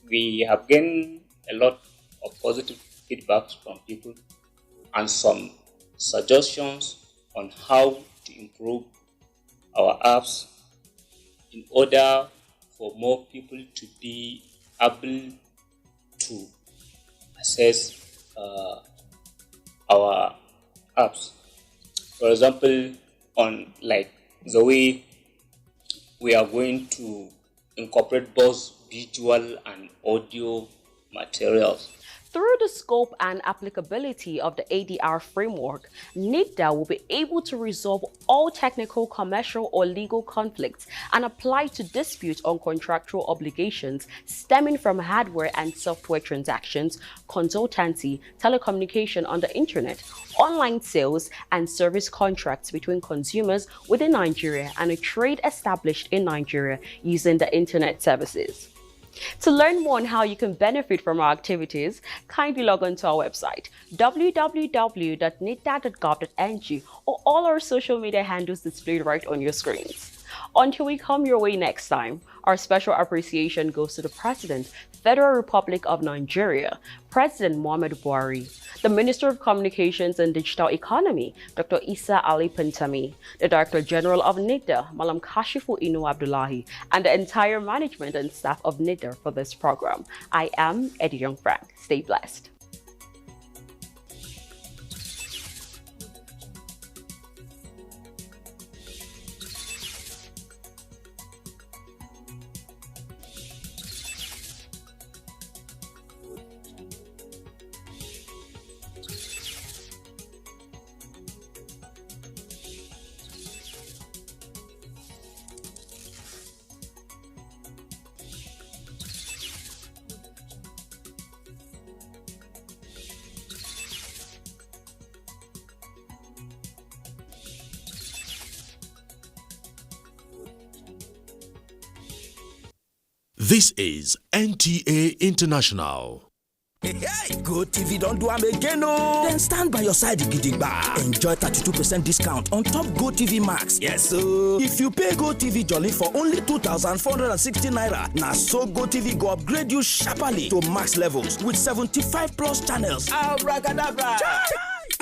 We have gained a lot of positive feedback from people and some suggestions on how to improve our apps in order for more people to be able to access our apps. For example, on like the way we are going to incorporate both visual and audio materials. Through the scope and applicability of the ADR framework, NITDA will be able to resolve all technical, commercial, or legal conflicts and apply to disputes on contractual obligations stemming from hardware and software transactions, consultancy, telecommunication on the internet, online sales, and service contracts between consumers within Nigeria and a trade established in Nigeria using the internet services. To learn more on how you can benefit from our activities, kindly log on to our website www.nitda.gov.ng or all our social media handles displayed right on your screens. Until we come your way next time, our special appreciation goes to the President, Federal Republic of Nigeria, President Muhammadu Buhari, the Minister of Communications and Digital Economy, Dr. Isa Ali Pantami, the Director General of NITDA, Malam Kashifu Inu Abdullahi, and the entire management and staff of NITDA for this program. I am Eddie Young Frank. Stay blessed. This is NTA International. Hey, GoTV don't do am again, oh! Then stand by your side, gidigba. Enjoy 32% discount on top GoTV Max. Yes, so if you pay GoTV Jolly for only 2,460 naira, now so GoTV go upgrade you sharply to max levels with 75 plus channels. Abracadabra!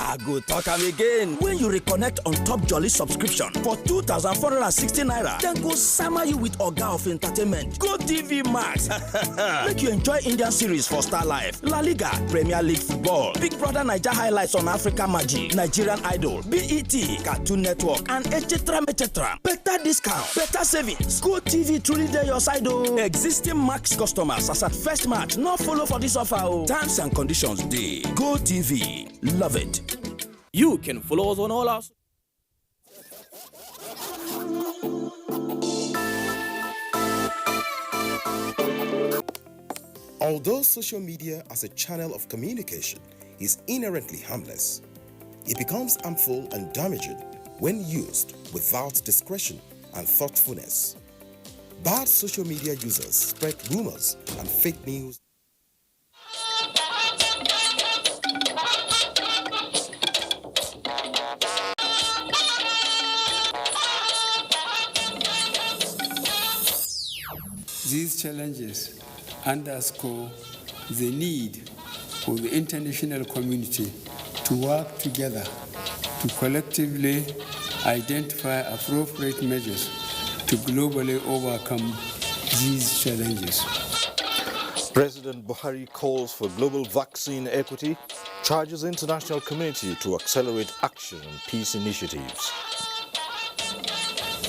I go talk am again. When you reconnect on top Jolly subscription for 2,460 naira, then go summer you with Oga of Entertainment, GoTV Max. Make you enjoy Indian series for Star Life, La Liga, Premier League football, Big Brother Naija highlights on Africa Magic, Nigerian Idol, BET, Cartoon Network, and etc. Better discount, better savings. GoTV truly there your side, oh. Existing Max customers as at first March, not follow for this offer, oh. Terms and conditions dey. GoTV, love it. You can follow us on all our... Although social media as a channel of communication is inherently harmless, it becomes harmful and damaging when used without discretion and thoughtfulness. Bad social media users spread rumors and fake news. These challenges underscore the need for the international community to work together to collectively identify appropriate measures to globally overcome these challenges. President Buhari calls for global vaccine equity, charges the international community to accelerate action on peace initiatives.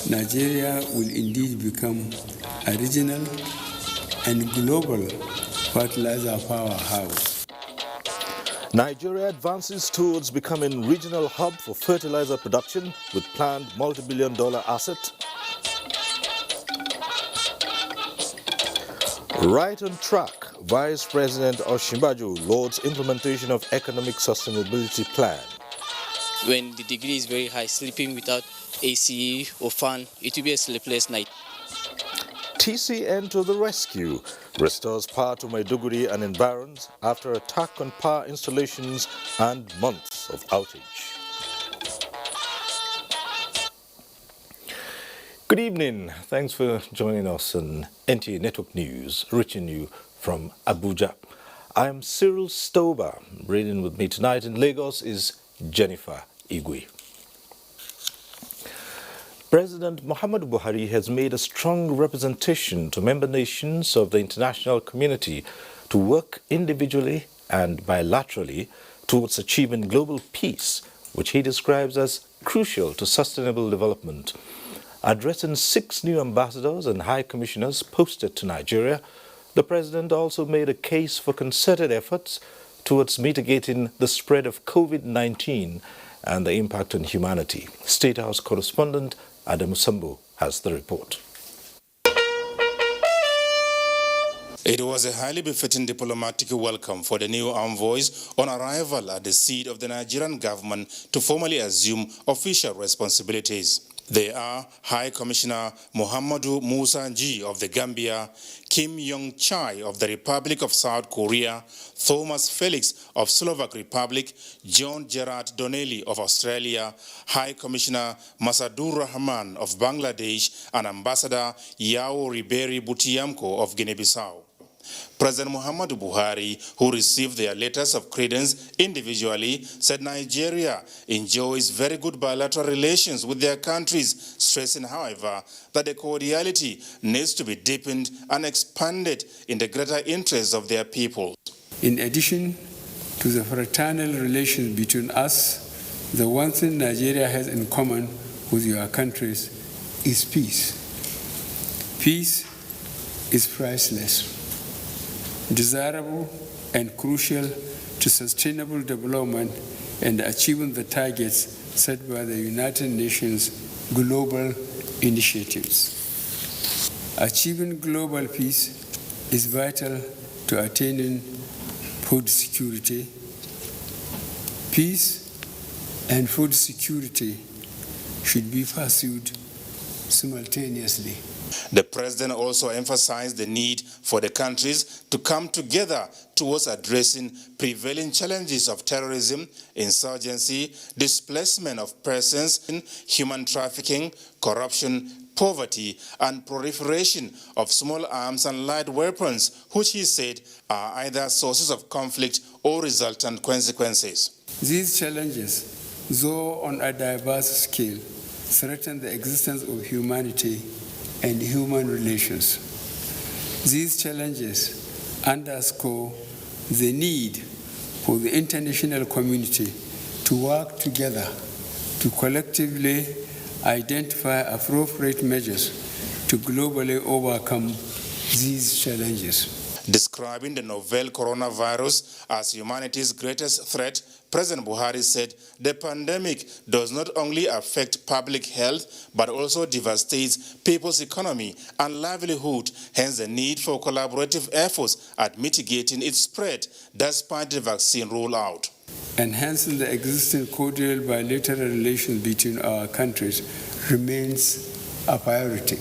Nigeria will indeed become a regional and global fertilizer powerhouse. Nigeria advances towards becoming regional hub for fertilizer production with planned multi-billion-dollar asset. Right on track, Vice President Osinbajo lauds implementation of economic sustainability plan. When the degree is very high, sleeping without AC or fan, it will be a sleepless night. TCN to the rescue, restores power to Maiduguri and environs after attack on power installations and months of outage. Good evening. Thanks for joining us on NTA Network News, reaching you from Abuja. I'm Cyril Stober. Reading with me tonight in Lagos is Jennifer Igwe. President Muhammadu Buhari has made a strong representation to member nations of the international community to work individually and bilaterally towards achieving global peace, which he describes as crucial to sustainable development. Addressing 6 new ambassadors and high commissioners posted to Nigeria, the president also made a case for concerted efforts towards mitigating the spread of COVID-19 and the impact on humanity. State House correspondent Adam Sambo has the report. It was a highly befitting diplomatic welcome for the new envoys on arrival at the seat of the Nigerian government to formally assume official responsibilities. They are High Commissioner Muhammadu Musa Nji of the Gambia, Kim Yong Chai of the Republic of South Korea, Thomas Felix of Slovak Republic, John Gerard Donnelly of Australia, High Commissioner Masadur Rahman of Bangladesh, and Ambassador Yao Riberi Butiamko of Guinea-Bissau. President Muhammadu Buhari, who received their letters of credence individually, said Nigeria enjoys very good bilateral relations with their countries, stressing, however, that the cordiality needs to be deepened and expanded in the greater interests of their people. In addition to the fraternal relations between us, the one thing Nigeria has in common with your countries is peace. Peace is priceless, desirable and crucial to sustainable development and achieving the targets set by the United Nations global initiatives. Achieving global peace is vital to attaining food security. Peace and food security should be pursued simultaneously. The president also emphasized the need for the countries to come together towards addressing prevailing challenges of terrorism, insurgency, displacement of persons, human trafficking, corruption, poverty, and proliferation of small arms and light weapons, which he said are either sources of conflict or resultant consequences. These challenges, though on a diverse scale, threaten the existence of humanity and human relations. These challenges underscore the need for the international community to work together to collectively identify appropriate measures to globally overcome these challenges. Describing the novel coronavirus as humanity's greatest threat, President Buhari said the pandemic does not only affect public health, but also devastates people's economy and livelihood, hence the need for collaborative efforts at mitigating its spread, despite the vaccine rollout. Enhancing the existing cordial bilateral relations between our countries remains a priority.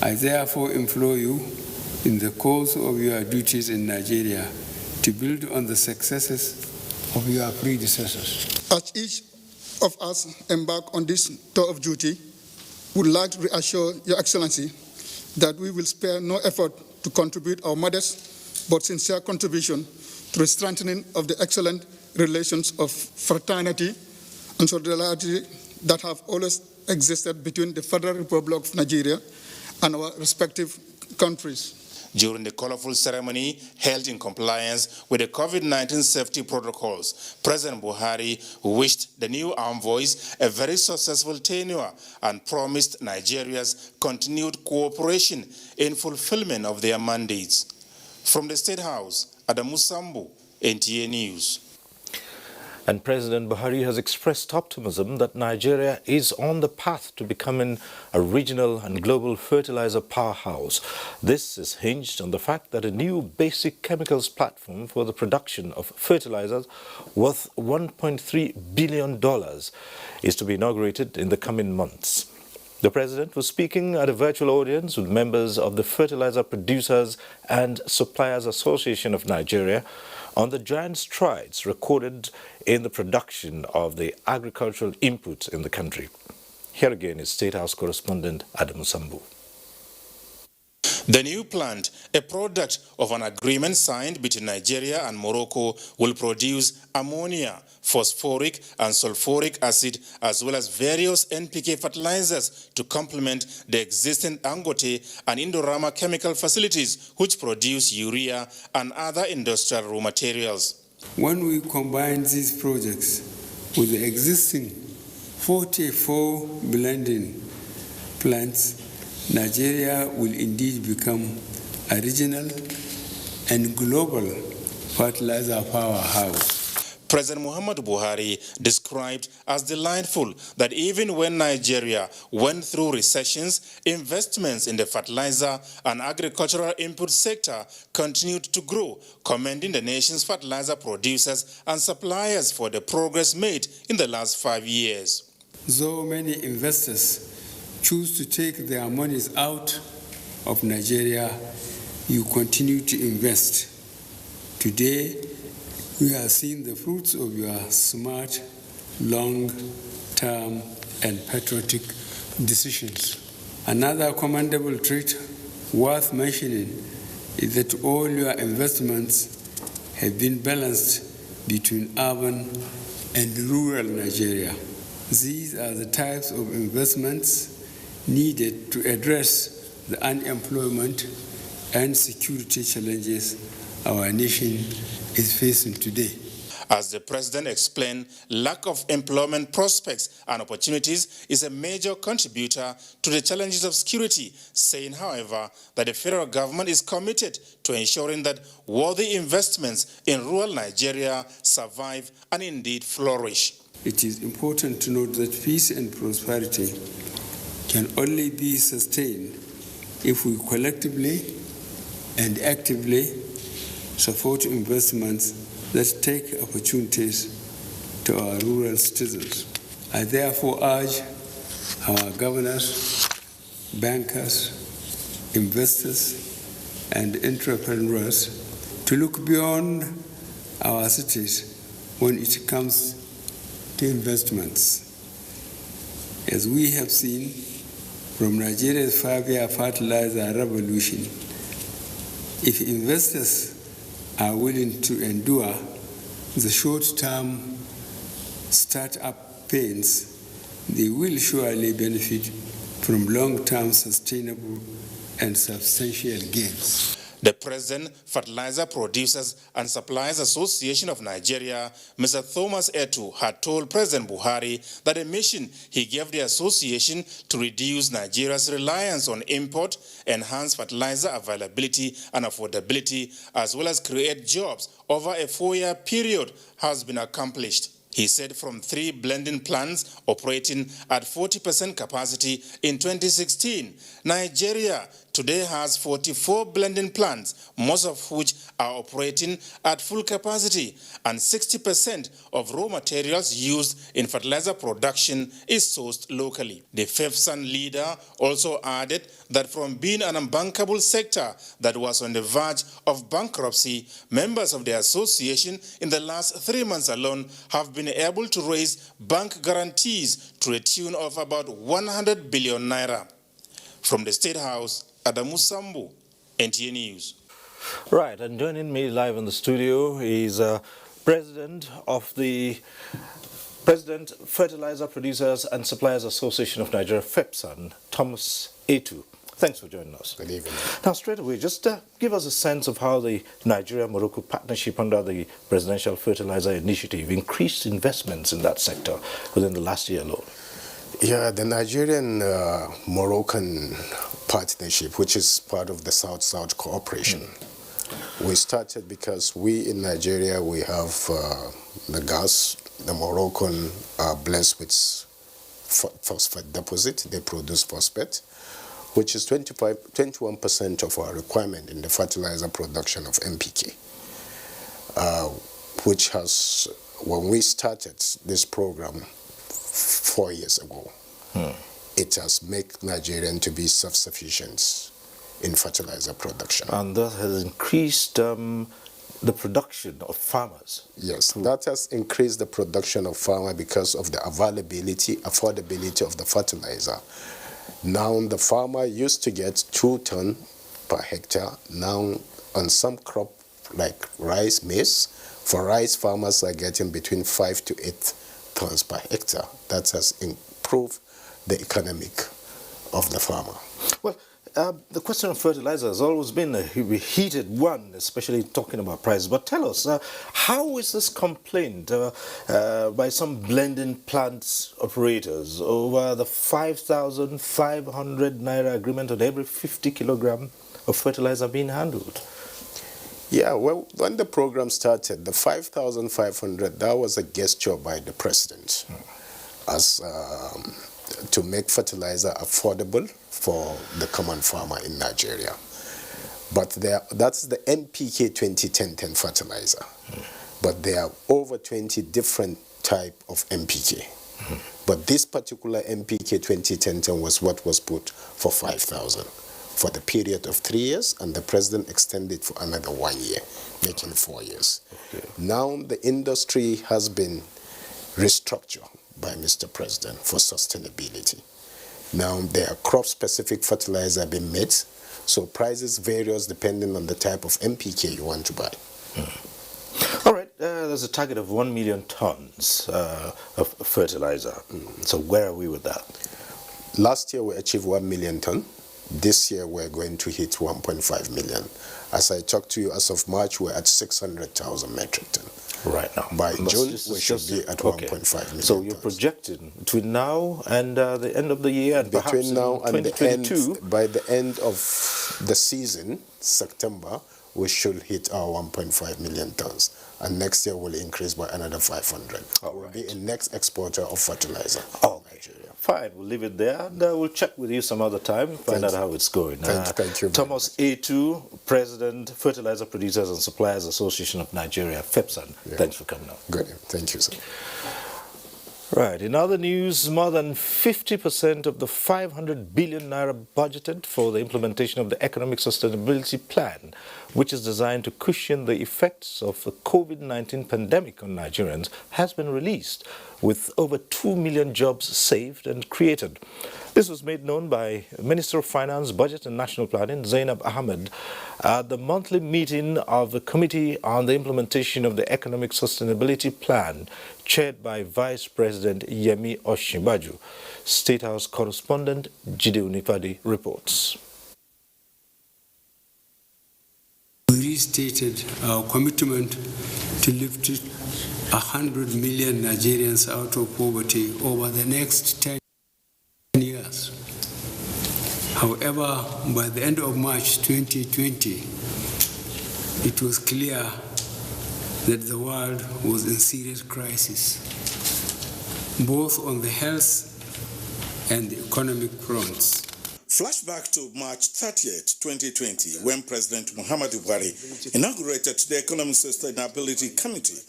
I therefore implore you, in the course of your duties in Nigeria, to build on the successes of your predecessors. As each of us embark on this tour of duty, would like to reassure Your Excellency that we will spare no effort to contribute our modest but sincere contribution to the strengthening of the excellent relations of fraternity and solidarity that have always existed between the Federal Republic of Nigeria and our respective countries. During the colorful ceremony held in compliance with the COVID-19 safety protocols, President Buhari wished the new envoys a very successful tenure and promised Nigeria's continued cooperation in fulfillment of their mandates. From the State House, Adamu Sambu, NTA News. And President Buhari has expressed optimism that Nigeria is on the path to becoming a regional and global fertilizer powerhouse. This is hinged on the fact that a new basic chemicals platform for the production of fertilizers worth $1.3 billion is to be inaugurated in the coming months. The President was speaking at a virtual audience with members of the Fertilizer Producers and Suppliers Association of Nigeria on the giant strides recorded in the production of the agricultural inputs in the country. Here again is State House correspondent Adamu Sambu. The new plant, a product of an agreement signed between Nigeria and Morocco, will produce ammonia, phosphoric and sulfuric acid, as well as various NPK fertilizers to complement the existing Dangote and Indorama chemical facilities, which produce urea and other industrial raw materials. When we combine these projects with the existing 44 blending plants, Nigeria will indeed become a regional and global fertilizer powerhouse. President Muhammadu Buhari described as delightful that even when Nigeria went through recessions, investments in the fertilizer and agricultural input sector continued to grow, commending the nation's fertilizer producers and suppliers for the progress made in the last 5 years. Though many investors choose to take their monies out of Nigeria, you continue to invest. Today, we are seeing the fruits of your smart, long-term, and patriotic decisions. Another commendable trait worth mentioning is that all your investments have been balanced between urban and rural Nigeria. These are the types of investments needed to address the unemployment and security challenges our nation is facing today. As the President explained, lack of employment prospects and opportunities is a major contributor to the challenges of security, saying, however, that the federal government is committed to ensuring that worthy investments in rural Nigeria survive and indeed flourish. It is important to note that peace and prosperity can only be sustained if we collectively and actively support investments that take opportunities to our rural citizens. I therefore urge our governors bankers, investors, and entrepreneurs to look beyond our cities when it comes to investments. As we have seen from Nigeria's 5-year fertilizer revolution, if investors are willing to endure the short-term start-up pains, they will surely benefit from long-term sustainable and substantial gains. The President, Fertilizer Producers and Suppliers Association of Nigeria, Mr. Thomas Etu, had told President Buhari that the mission he gave the association to reduce Nigeria's reliance on import, enhance fertilizer availability and affordability, as well as create jobs over a 4-year period has been accomplished. He said from 3 blending plants operating at 40% capacity in 2016, Nigeria today has 44 blending plants, most of which are operating at full capacity, and 60% of raw materials used in fertilizer production is sourced locally. The FEFSAN leader also added that from being an unbankable sector that was on the verge of bankruptcy, members of the association in the last 3 months alone have been able to raise bank guarantees to a tune of about 100 billion naira. From the State House, Adamu Sambu, NTA News. Right, and joining me live in the studio is President Fertilizer Producers and Suppliers Association of Nigeria, FEPSAN, Thomas Etu. Thanks for joining us. Good evening. Now, straight away, just give us a sense of how the Nigeria-Morocco partnership under the Presidential Fertilizer Initiative increased investments in that sector within the last year alone. Yeah, the Nigerian-Moroccan partnership, which is part of the South-South cooperation, we started because we in Nigeria, we have the gas. The Moroccan are blessed with phosphate deposit. They produce phosphate, which is 21% of our requirement in the fertilizer production of NPK, which has, when we started this program 4 years ago, it has made Nigerian to be self-sufficient in fertilizer production. And that has increased the production of farmers. Yes, that has increased the production of farmer because of the affordability of the fertilizer. Now the farmer used to get 2 tons per hectare. Now on some crop like rice, maize, for rice farmers are getting between 5 to 8 tons per hectare. That has improved the economic of the farmer. Well, the question of fertilizer has always been a heated one, especially talking about prices. But tell us, how is this complaint by some blending plants operators over the 5,500 naira agreement on every 50 kilogram of fertilizer being handled? Yeah, well, when the program started, the 5,500, that was a gesture by the president as to make fertilizer affordable for the common farmer in Nigeria. But that's the NPK 2010 fertilizer. But there are over 20 different type of NPK. But this particular NPK 2010 was what was put for 5,000 for the period of 3 years, and the president extended for another 1 year, making 4 years. Okay. Now the industry has been restructured by Mr. President for sustainability. Now there are crop-specific fertilizer being made, so prices varies depending on the type of NPK you want to buy. All right, there's a target of 1 million tons of fertilizer. So where are we with that? Last year we achieved 1 million ton. This year we're going to hit 1.5 million. As I talk to you, as of March, we're at 600,000 metric ton. Right now. By June, we should be at 1.5 million. So you're projecting between now and the end of the year, and perhaps between now and the end, by the end of the season, September, we should hit our 1.5 million tons. And next year we'll increase by another 500. We'll be a next exporter of fertilizer. Oh, Nigeria. Fine, we'll leave it there, and we'll check with you some other time, find out how it's going. Thank you. Thomas Etu, President, Fertilizer Producers and Suppliers Association of Nigeria, FEPSAN. Thanks for coming on. Good. Thank you, sir. Right, and joining me live in the studio is Right. In other news, more than 50% of the 500 billion naira budgeted for the implementation of the Economic Sustainability Plan, which is designed to cushion the effects of the COVID-19 pandemic on Nigerians, has been released, with over 2 million jobs saved and created. This was made known by Minister of Finance, Budget and National Planning, Zainab Ahmed, at the monthly meeting of the Committee on the Implementation of the Economic Sustainability Plan, chaired by Vice President Yemi Osinbajo. State House correspondent Jide Unifadi reports. We restated our commitment to lift 100 million Nigerians out of poverty over the next 10 years. However, by the end of March 2020, it was clear that the world was in serious crisis, both on the health and the economic fronts. Flashback to March 30th, 2020, when President Muhammadu Buhari inaugurated the Economic Sustainability Committee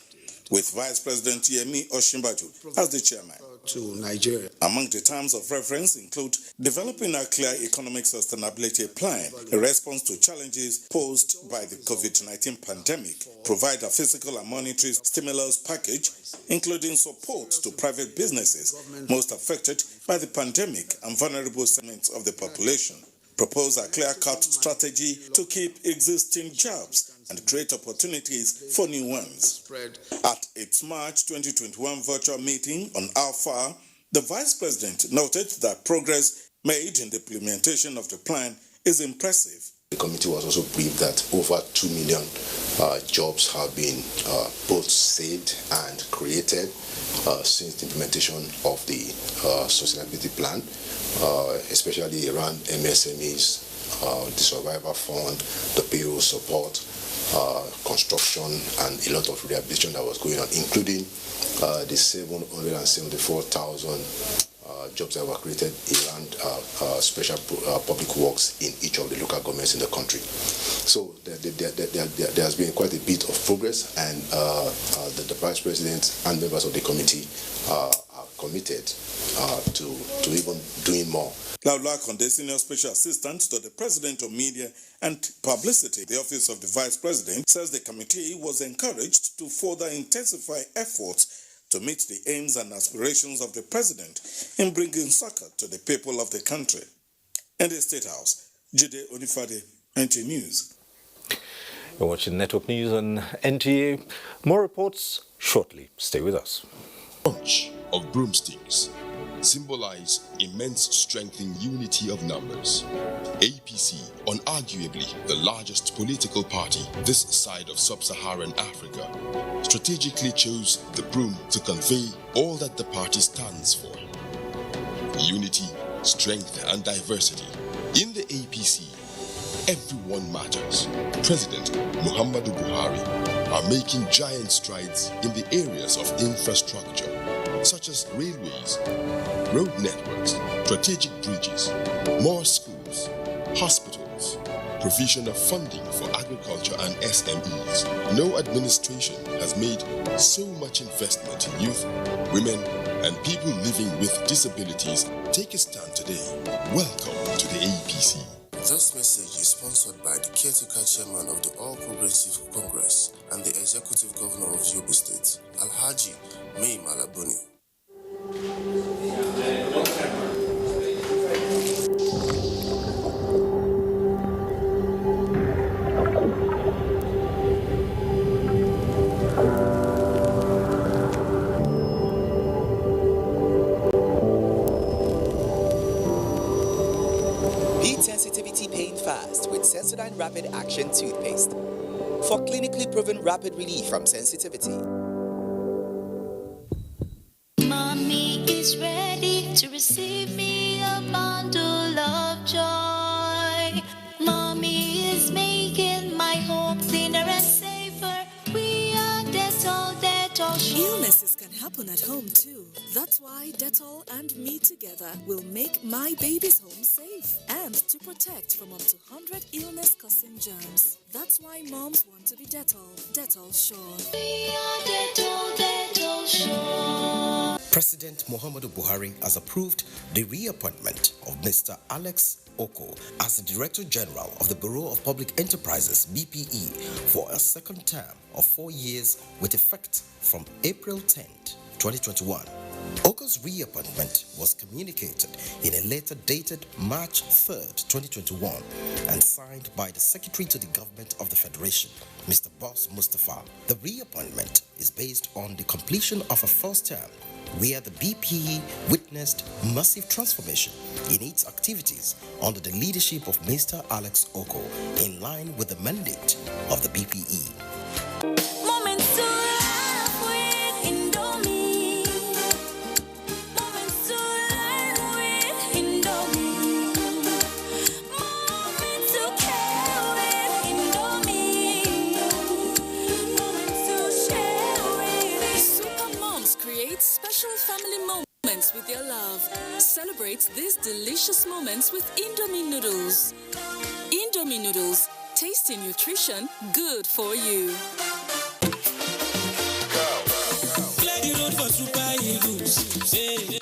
with Vice President Yemi Osinbajo as the chairman. To Nigeria. Among the terms of reference include developing a clear economic sustainability plan, a response to challenges posed by the COVID-19 pandemic, provide a fiscal and monetary stimulus package, including support to private businesses most affected by the pandemic and vulnerable segments of the population, propose a clear-cut strategy to keep existing jobs and create opportunities for new ones. At its March 2021 virtual meeting on how far, the Vice President noted that progress made in the implementation of the plan is impressive. The committee was also briefed that over 2 million jobs have been both saved and created since the implementation of the sustainability plan, especially around MSMEs, the survivor fund, the payroll support, construction, and a lot of rehabilitation that was going on, including the 774,000 jobs that were created around special public works in each of the local governments in the country. So there has been quite a bit of progress, and the Vice President and members of the committee are committed to even doing more. Laula Konde, Senior Special Assistant to the President of Media and Publicity, the Office of the Vice President, says the committee was encouraged to further intensify efforts to meet the aims and aspirations of the President in bringing succor to the people of the country. In the State House, Jide Onifade, NTA News. You're watching Network News on NTA. More reports shortly. Stay with us. Bunch of broomsticks symbolize immense strength in unity of numbers. APC, unarguably the largest political party this side of sub-Saharan Africa, strategically chose the broom to convey all that the party stands for: unity, strength, and diversity. In the APC, everyone matters. President Muhammadu Buhari are making giant strides in the areas of infrastructure, such as railways, road networks, strategic bridges, more schools, hospitals, provision of funding for agriculture and SMEs. No administration has made so much investment in youth, women, and people living with disabilities. Take a stand today. Welcome to the APC. This message is sponsored by the caretaker chairman of the All Progressive Congress and the executive governor of Yobe State, Alhaji Mai Malabuni. Beat sensitivity pain fast with Sensodyne Rapid Action Toothpaste for clinically proven rapid relief from sensitivity. Mommy is ready to receive me a bundle of joy. Mommy is making my home cleaner and safer. We are Dettol, Dettol Sure. Illnesses can happen at home too. That's why Dettol and me together will make my baby's home safe and to protect from up to 100 illness-causing germs. That's why moms want to be Dettol, Dettol Sure. We are Dettol, Dettol Sure. President Muhammadu Buhari has approved the reappointment of Mr. Alex Oko as the Director General of the Bureau of Public Enterprises (BPE) for a second term of 4 years with effect from April 10, 2021. Oko's reappointment was communicated in a letter dated March 3, 2021 and signed by the Secretary to the Government of the Federation, Mr. Boss Mustafa. The reappointment is based on the completion of a first term where the BPE witnessed massive transformation in its activities under the leadership of Mr. Alex Oko, in line with the mandate of the BPE. Special family moments with your love. Celebrate these delicious moments with Indomie noodles. Indomie noodles, tasty nutrition, good for you.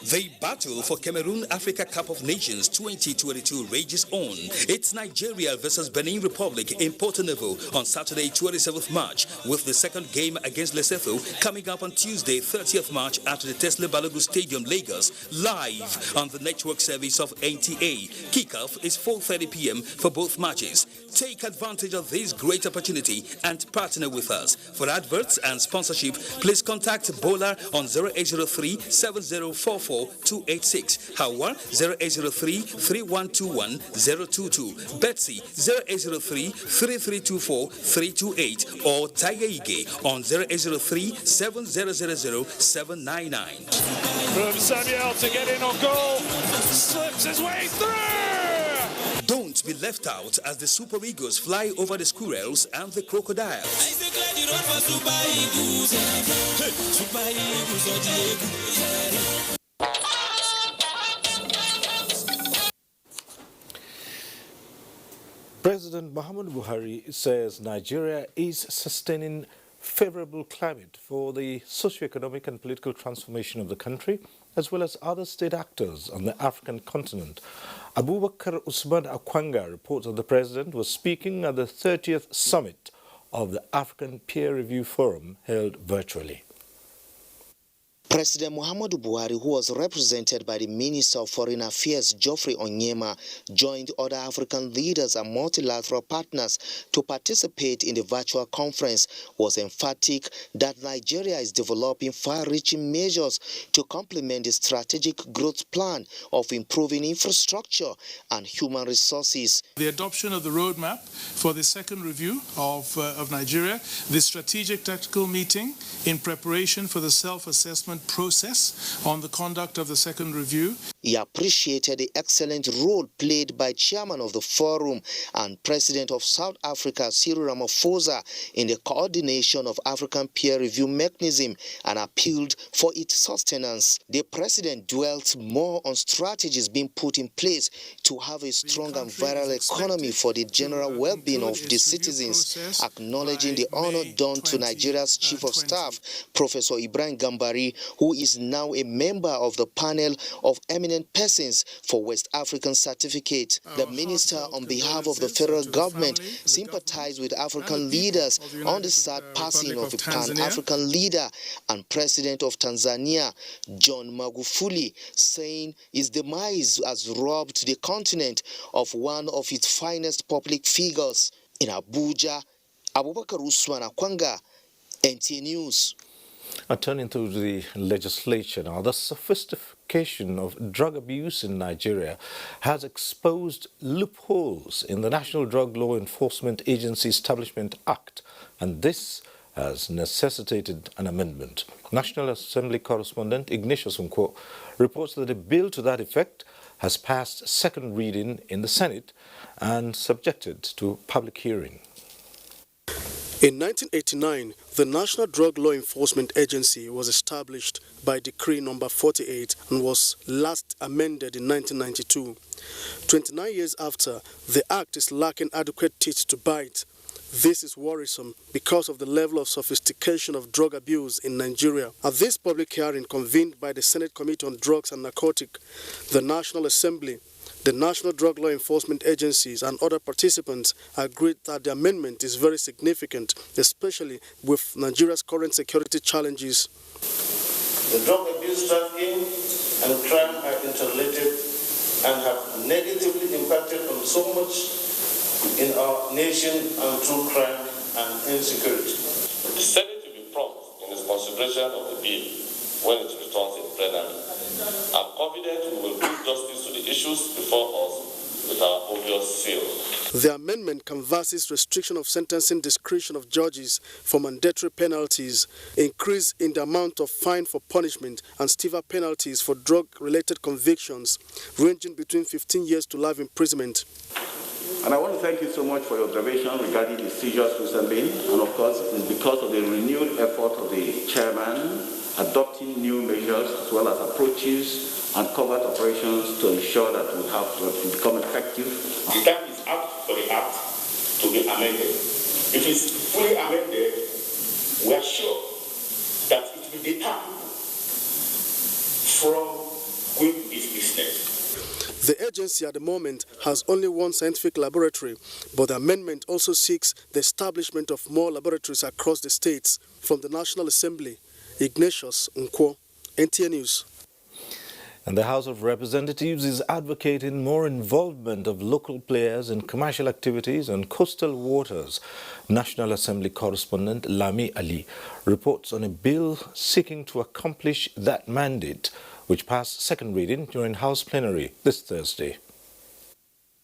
The battle for Cameroon Africa Cup of Nations 2022 rages on. It's Nigeria versus Benin Republic in Porto Novo on Saturday, 27th March, with the second game against Lesotho coming up on Tuesday, 30th March at the Tesla Balogun Stadium, Lagos, live on the network service of NTA. Kickoff is 4:30 p.m. for both matches. Take advantage of this great opportunity and partner with us. For adverts and sponsorship, please contact Bola on 0803 7044286, Hawa 0803 3121 022, Betsy 0803 3324 328, or Tayeige on 0803 7000 799. From Samuel to get in on goal, slips his way through! Don't be left out as the Super Eagles fly over the squirrels and the crocodiles. President Muhammadu Buhari says Nigeria is sustaining favorable climate for the socio-economic and political transformation of the country, as well as other state actors on the African continent. Abubakar Usman Akwanga reports that the president was speaking at the 30th summit of the African Peer Review Forum held virtually. President Muhammadu Buhari, who was represented by the Minister of Foreign Affairs, Geoffrey Onyema, joined other African leaders and multilateral partners to participate in the virtual conference, was emphatic that Nigeria is developing far-reaching measures to complement the strategic growth plan of improving infrastructure and human resources. The adoption of the roadmap for the second review of Nigeria, the strategic tactical meeting in preparation for the self-assessment process on the conduct of the second review. He appreciated the excellent role played by Chairman of the Forum and President of South Africa, Cyril Ramaphosa, in the coordination of African peer review mechanism and appealed for its sustenance. The President dwelt more on strategies being put in place to have a strong and viral economy for the general well-being of the citizens, acknowledging the honor done to Nigeria's Chief of Staff, Professor Ibrahim Gambari, who is now a member of the panel of eminent persons for West African certificate. The minister, on behalf of the federal government, sympathized with African leaders on the sad passing of a Pan-African leader and President of Tanzania, John Magufuli, saying his demise has robbed the continent of one of its finest public figures. In Abuja, Abubakar Usman Akwanga, NTA News. Turning to the legislature now, the sophistication of drug abuse in Nigeria has exposed loopholes in the National Drug Law Enforcement Agency Establishment Act, and this has necessitated an amendment. National Assembly correspondent Ignatius Unko reports that a bill to that effect has passed second reading in the Senate and subjected to public hearing. In 1989, the National Drug Law Enforcement Agency was established by Decree number 48 and was last amended in 1992. 29 years after, the Act is lacking adequate teeth to bite. This is worrisome because of the level of sophistication of drug abuse in Nigeria. At this public hearing convened by the Senate Committee on Drugs and Narcotics, the National Assembly, the National Drug Law Enforcement Agencies and other participants agreed that the amendment is very significant, especially with Nigeria's current security challenges. The drug abuse, trafficking and crime are interrelated and have negatively impacted on so much in our nation and through crime and insecurity. The Senate will be prompt in its consideration of the bill when it returns in plenary. I'm confident we will do justice to the issues before us with our obvious seal. The amendment canvasses restriction of sentencing discretion of judges for mandatory penalties, increase in the amount of fine for punishment, and stiffer penalties for drug-related convictions, ranging between 15 years to life imprisonment. And I want to thank you so much for your observation regarding the seizures recently, and of course, because of the renewed effort of the chairman adopting new measures as well as approaches and covert operations to ensure that we have to become effective. The time is up for the act to be amended. If it's fully amended, we are sure that it will deter people from going to this business. The agency at the moment has only one scientific laboratory, but the amendment also seeks the establishment of more laboratories across the states. From the National Assembly, Ignatius Nkwo, NTA News. And the House of Representatives is advocating more involvement of local players in commercial activities on coastal waters. National Assembly correspondent Lami Ali reports on a bill seeking to accomplish that mandate, which passed second reading during House plenary this Thursday.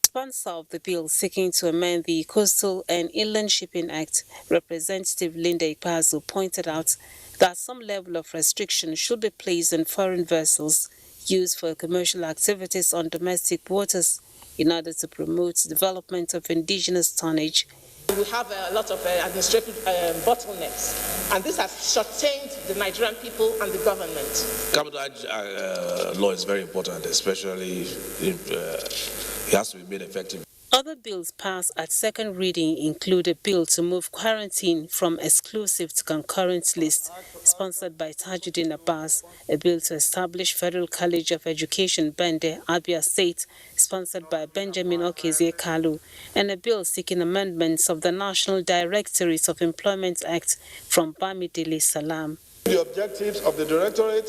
Sponsor of the bill seeking to amend the Coastal and Inland Shipping Act, Representative Linda Ikpeazu pointed out that some level of restriction should be placed on foreign vessels used for commercial activities on domestic waters in order to promote development of indigenous tonnage. We have a lot of administrative bottlenecks, and this has shortened the Nigerian people and the government. Cabotage law is very important, especially it has to be made effective. Other bills passed at second reading include a bill to move quarantine from exclusive to concurrent list, sponsored by Tajuddin Abbas, a bill to establish Federal College of Education, Bende, Abia State, sponsored by Benjamin Okezie Kalu, and a bill seeking amendments of the National Directorates of Employment Act from Bamidele Salam. The objectives of the Directorate: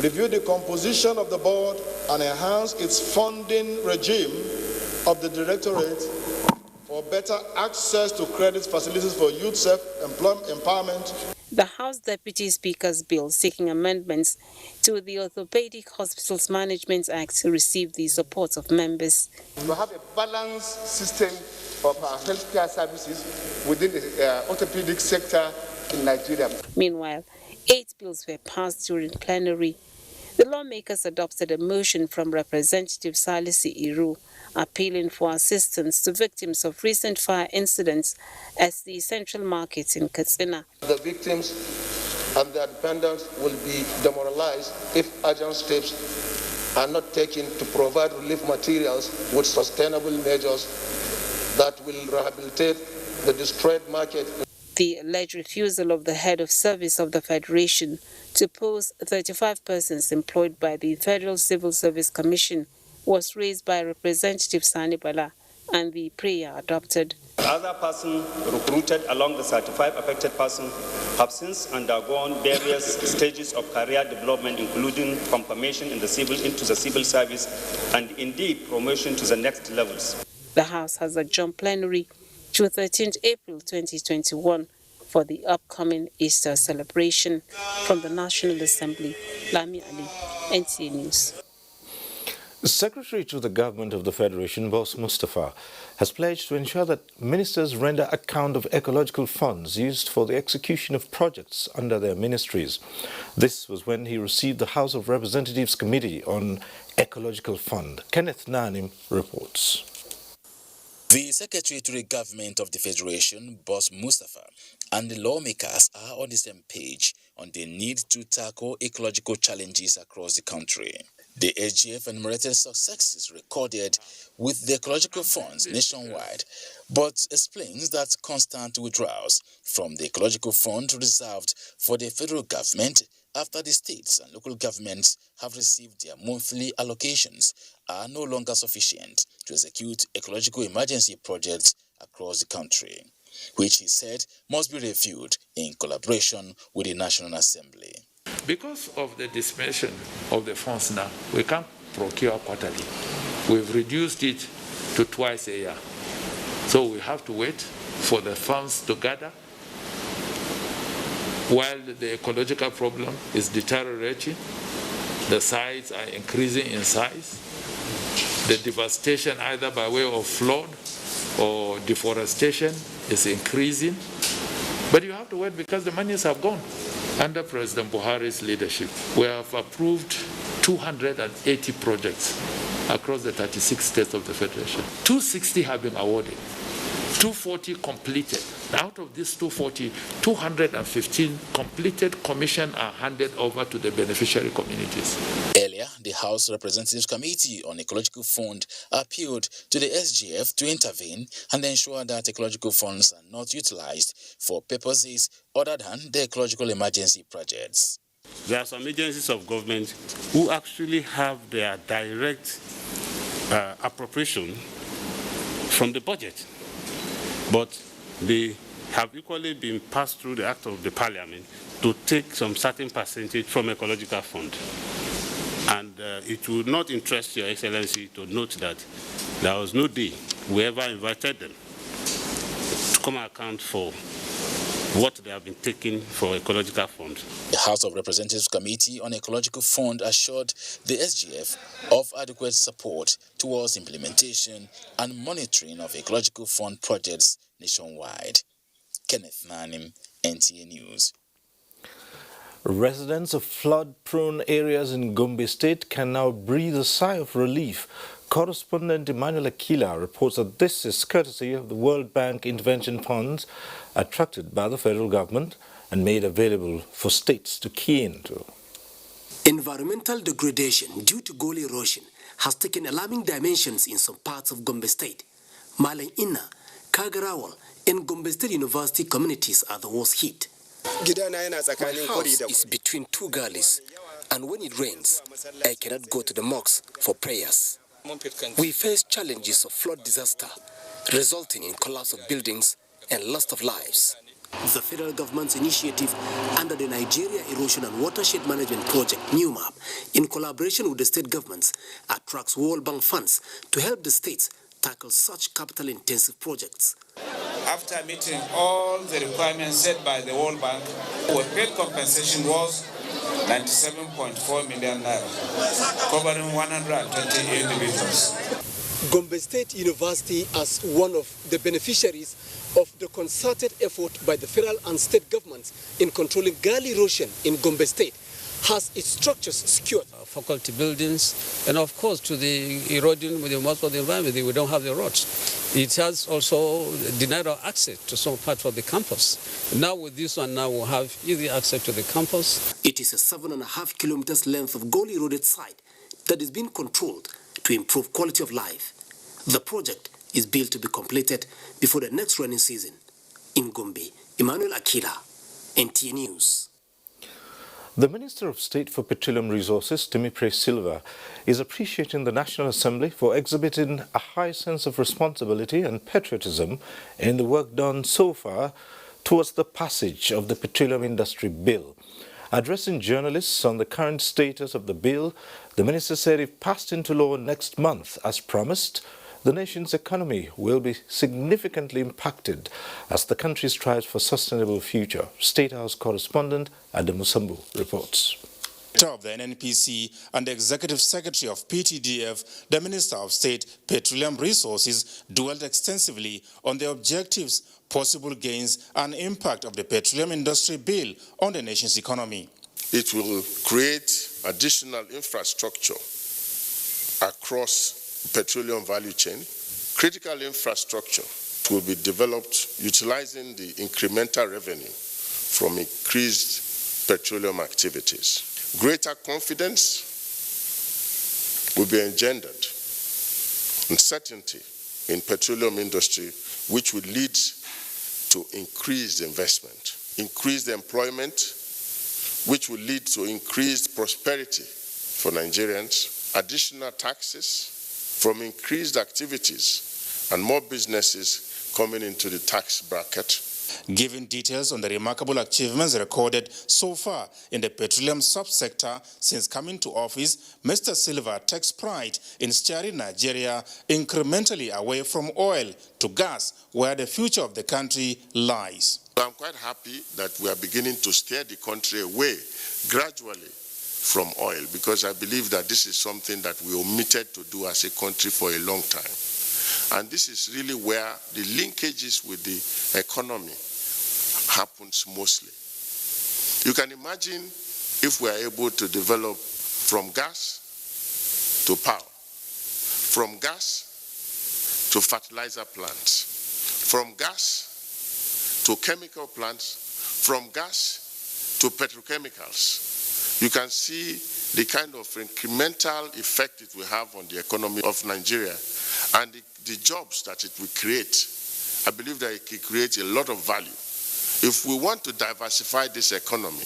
review the composition of the board and enhance its funding regime of the Directorate for better access to credit facilities for youth self-empowerment. The House Deputy Speaker's bill seeking amendments to the Orthopedic Hospitals Management Act received the support of members. We have a balanced system of our healthcare services within the orthopedic sector in Nigeria. Meanwhile, 8 bills were passed during plenary. The lawmakers adopted a motion from Representative Salisi Iru appealing for assistance to victims of recent fire incidents at the Central Market in Katsina. The victims and their dependents will be demoralized if urgent steps are not taken to provide relief materials with sustainable measures that will rehabilitate the destroyed market. The alleged refusal of the head of service of the Federation to post 35 persons employed by the Federal Civil Service Commission was raised by Representative Sani Bala, and the prayer adopted. Other persons recruited along the 35 affected persons have since undergone various stages of career development, including confirmation into the civil service and indeed promotion to the next levels. The House has adjourned plenary to 13th April 2021 for the upcoming Easter celebration. From the National Assembly, Lami Ali, NTA News. Secretary to the Government of the Federation, Boss Mustafa, has pledged to ensure that ministers render account of ecological funds used for the execution of projects under their ministries. This was when he received the House of Representatives Committee on Ecological Fund. Kenneth Nanim reports. The Secretary to the Government of the Federation, Boss Mustafa, and the lawmakers are on the same page on the need to tackle ecological challenges across the country. The SGF enumerated successes recorded with the ecological funds nationwide, but explains that constant withdrawals from the ecological fund reserved for the federal government after the states and local governments have received their monthly allocations are no longer sufficient to execute ecological emergency projects across the country, which he said must be reviewed in collaboration with the National Assembly. Because of the dimension of the funds now, we can't procure quarterly. We've reduced it to twice a year. So we have to wait for the funds to gather while the ecological problem is deteriorating. The sites are increasing in size. The devastation, either by way of flood or deforestation, is increasing. But you have to wait because the monies have gone. Under President Buhari's leadership, we have approved 280 projects across the 36 states of the Federation. 260 have been awarded, 240 completed. Out of these 240, 215 completed, commission are handed over to the beneficiary communities. Earlier, the House Representatives Committee on Ecological Fund appealed to the SGF to intervene and ensure that ecological funds are not utilized for purposes other than the ecological emergency projects. There are some agencies of government who actually have their direct appropriation from the budget, but they have equally been passed through the act of the parliament to take some certain percentage from ecological fund. And it would not interest Your Excellency to note that there was no day we ever invited them to come account for what they have been taking for ecological fund. The House of Representatives Committee on Ecological Fund assured the SGF of adequate support towards implementation and monitoring of ecological fund projects nationwide. Kenneth Nanim, NTA News. Residents of flood-prone areas in Gombe State can now breathe a sigh of relief. Correspondent Emmanuel Akila reports that this is courtesy of the World Bank intervention funds attracted by the federal government and made available for states to key into. Environmental degradation due to gully erosion has taken alarming dimensions in some parts of Gombe State. Malang Inna, Kagarawal, and Gombe State University communities are the worst hit. My house is between two gullies, and when it rains, I cannot go to the mosque for prayers. We face challenges of flood disaster, resulting in collapse of buildings and loss of lives. The federal government's initiative under the Nigeria Erosion and Watershed Management Project, NEWMAP, in collaboration with the state governments, attracts World Bank funds to help the states tackle such capital-intensive projects. After meeting all the requirements set by the World Bank, our paid compensation was 97.4 million naira, covering 120 individuals. Gombe State University, as one of the beneficiaries of the concerted effort by the federal and state governments in controlling gully erosion in Gombe State, has its structures secured. Faculty buildings, and of course to the eroding with the most of the environment, we don't have the roads. It has also denied our access to some parts of the campus. Now with this one, now we'll have easy access to the campus. It is a 7.5 kilometers length of gully eroded site that is being controlled to improve quality of life. The project is built to be completed before the next rainy season. In Gombe, Emmanuel Akila, NTA News. The Minister of State for Petroleum Resources, Timipre Silva, is appreciating the National Assembly for exhibiting a high sense of responsibility and patriotism in the work done so far towards the passage of the Petroleum Industry Bill. Addressing journalists on the current status of the bill, the minister said if passed into law next month, as promised, the nation's economy will be significantly impacted as the country strives for a sustainable future. State House correspondent Adam Musambu reports. Of the NNPC and the Executive Secretary of PTDF, the Minister of State Petroleum Resources dwelled extensively on the objectives, possible gains and impact of the Petroleum Industry Bill on the nation's economy. It will create additional infrastructure across petroleum value chain. Critical infrastructure will be developed utilizing the incremental revenue from increased petroleum activities. Greater confidence will be engendered uncertainty in petroleum industry, which will lead to increased investment, increased employment, which will lead to increased prosperity for Nigerians, additional taxes from increased activities, and more businesses coming into the tax bracket. Giving details on the remarkable achievements recorded so far in the petroleum subsector since coming to office, Mr. Silva takes pride in steering Nigeria incrementally away from oil to gas, where the future of the country lies. I'm quite happy that we are beginning to steer the country away gradually from oil, because I believe that this is something that we omitted to do as a country for a long time. And this is really where the linkages with the economy happens mostly. You can imagine if we are able to develop from gas to power, from gas to fertilizer plants, from gas to chemical plants, from gas to petrochemicals. You can see the kind of incremental effect it will have on the economy of Nigeria and the jobs that it will create. I believe that it can create a lot of value. If we want to diversify this economy,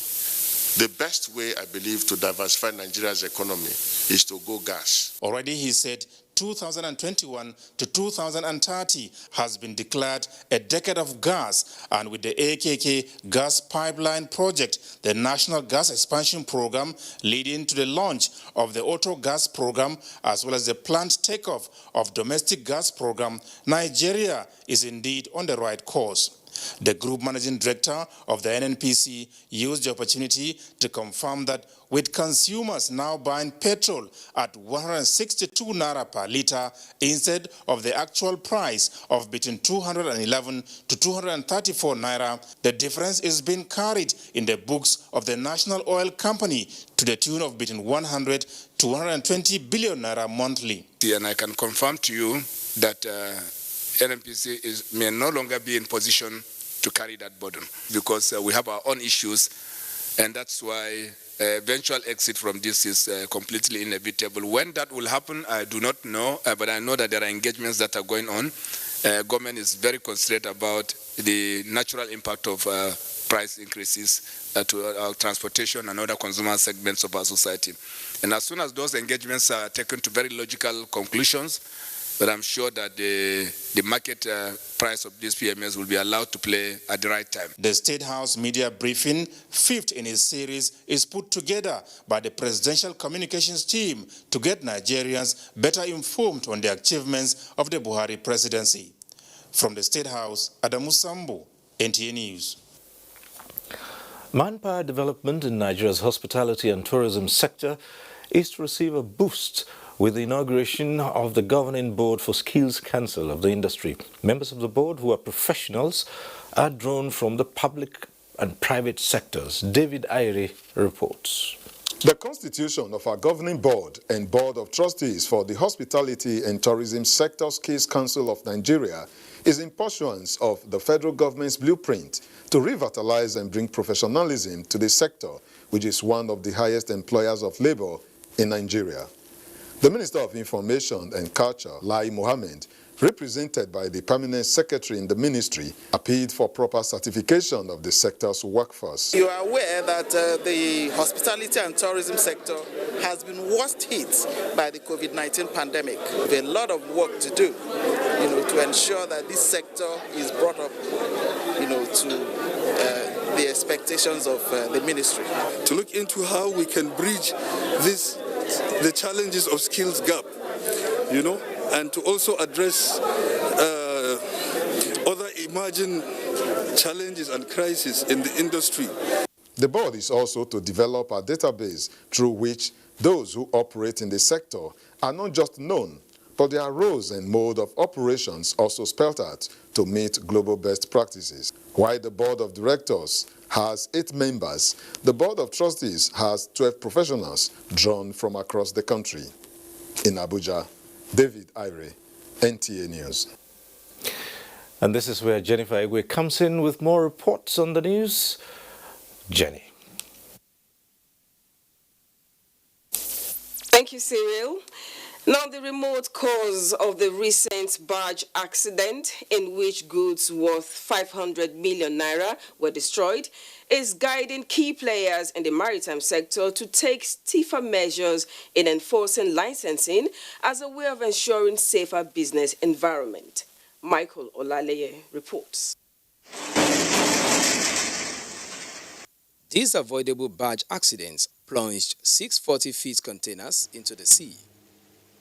the best way, I believe, to diversify Nigeria's economy is to go gas. Already, he said, 2021 to 2030 has been declared a decade of gas, and with the AKK gas pipeline project, the National Gas Expansion Program leading to the launch of the Auto Gas Program, as well as the planned takeoff of domestic gas program, Nigeria is indeed on the right course. The Group Managing Director of the NNPC used the opportunity to confirm that with consumers now buying petrol at 162 naira per litre instead of the actual price of between 211 to 234 naira, the difference is being carried in the books of the National Oil Company to the tune of between 100 to 120 billion naira monthly. And I can confirm to you that NNPC may no longer be in position to carry that burden, because we have our own issues, and that's why eventual exit from this is completely inevitable. When that will happen, I do not know, but I know that there are engagements that are going on. Government is very concerned about the natural impact of price increases to our transportation and other consumer segments of our society. And as soon as those engagements are taken to very logical conclusions, but I'm sure that the market price of these PMS will be allowed to play at the right time. The State House media briefing, fifth in its series, is put together by the Presidential Communications team to get Nigerians better informed on the achievements of the Buhari presidency. From the State House, Adamu Sambo, NTA News. Manpower development in Nigeria's hospitality and tourism sector is to receive a boost with the inauguration of the Governing Board for Skills Council of the industry. Members of the board, who are professionals, are drawn from the public and private sectors. David Ayre reports. The constitution of our Governing Board and Board of Trustees for the Hospitality and Tourism Sector Skills Council of Nigeria is in pursuance of the federal government's blueprint to revitalize and bring professionalism to the sector, which is one of the highest employers of labor in Nigeria. The Minister of Information and Culture, Lai Mohammed, represented by the Permanent Secretary in the Ministry, appealed for proper certification of the sector's workforce. You are aware that the hospitality and tourism sector has been worst hit by the COVID-19 pandemic. We have a lot of work to do, to ensure that this sector is brought up, to the expectations of the ministry. To look into how we can bridge the challenges of skills gap, and to also address other emerging challenges and crises in the industry. The board is also to develop a database through which those who operate in the sector are not just known, but their roles and mode of operations also spelled out to meet global best practices. While the board of directors has 8 members, the board of trustees has 12 professionals drawn from across the country. In Abuja, David Ayre, NTA News. And this is where Jennifer Egwe comes in with more reports on the news. Jenny. Thank you, Cyril. Now, the remote cause of the recent barge accident in which goods worth 500 million naira were destroyed is guiding key players in the maritime sector to take stiffer measures in enforcing licensing as a way of ensuring safer business environment. Michael Olaleye reports. These avoidable barge accidents plunged 640-foot containers into the sea.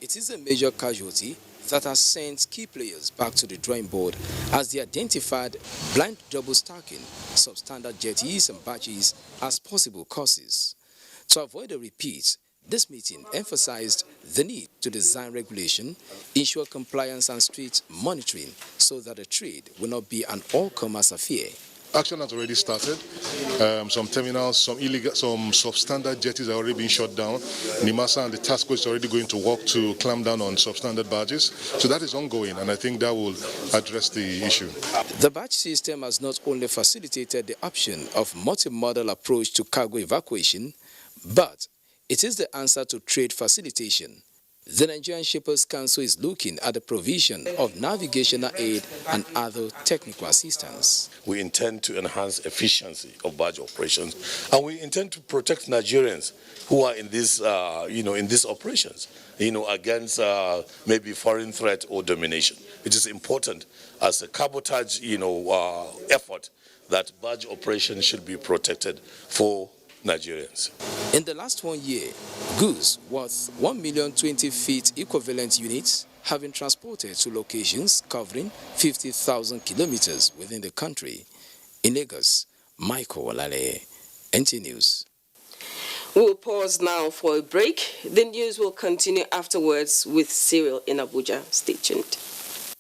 It is a major casualty that has sent key players back to the drawing board as they identified blind double stacking, substandard jetties and barges as possible causes. To avoid a repeat, this meeting emphasized the need to design regulation, ensure compliance and strict monitoring so that the trade will not be an all-comers affair. Action has already started. Some terminals, some substandard jetties are already being shut down. NIMASA and the task force is already going to work to clamp down on substandard barges. So that is ongoing, and I think that will address the issue. The barge system has not only facilitated the option of multimodal approach to cargo evacuation, but it is the answer to trade facilitation. The Nigerian Shippers Council is looking at the provision of navigational aid and other technical assistance. We intend to enhance efficiency of barge operations, and we intend to protect Nigerians who are in these, in these operations, against maybe foreign threat or domination. It is important as a cabotage, effort that barge operations should be protected for Nigerians. In the last 1 year, goods worth 1,020,000 feet equivalent units have been transported to locations covering 50,000 kilometers within the country. In Lagos, Michael Olaleye, NTA News. We'll pause now for a break. The news will continue afterwards with Cyril in Abuja. Stay tuned.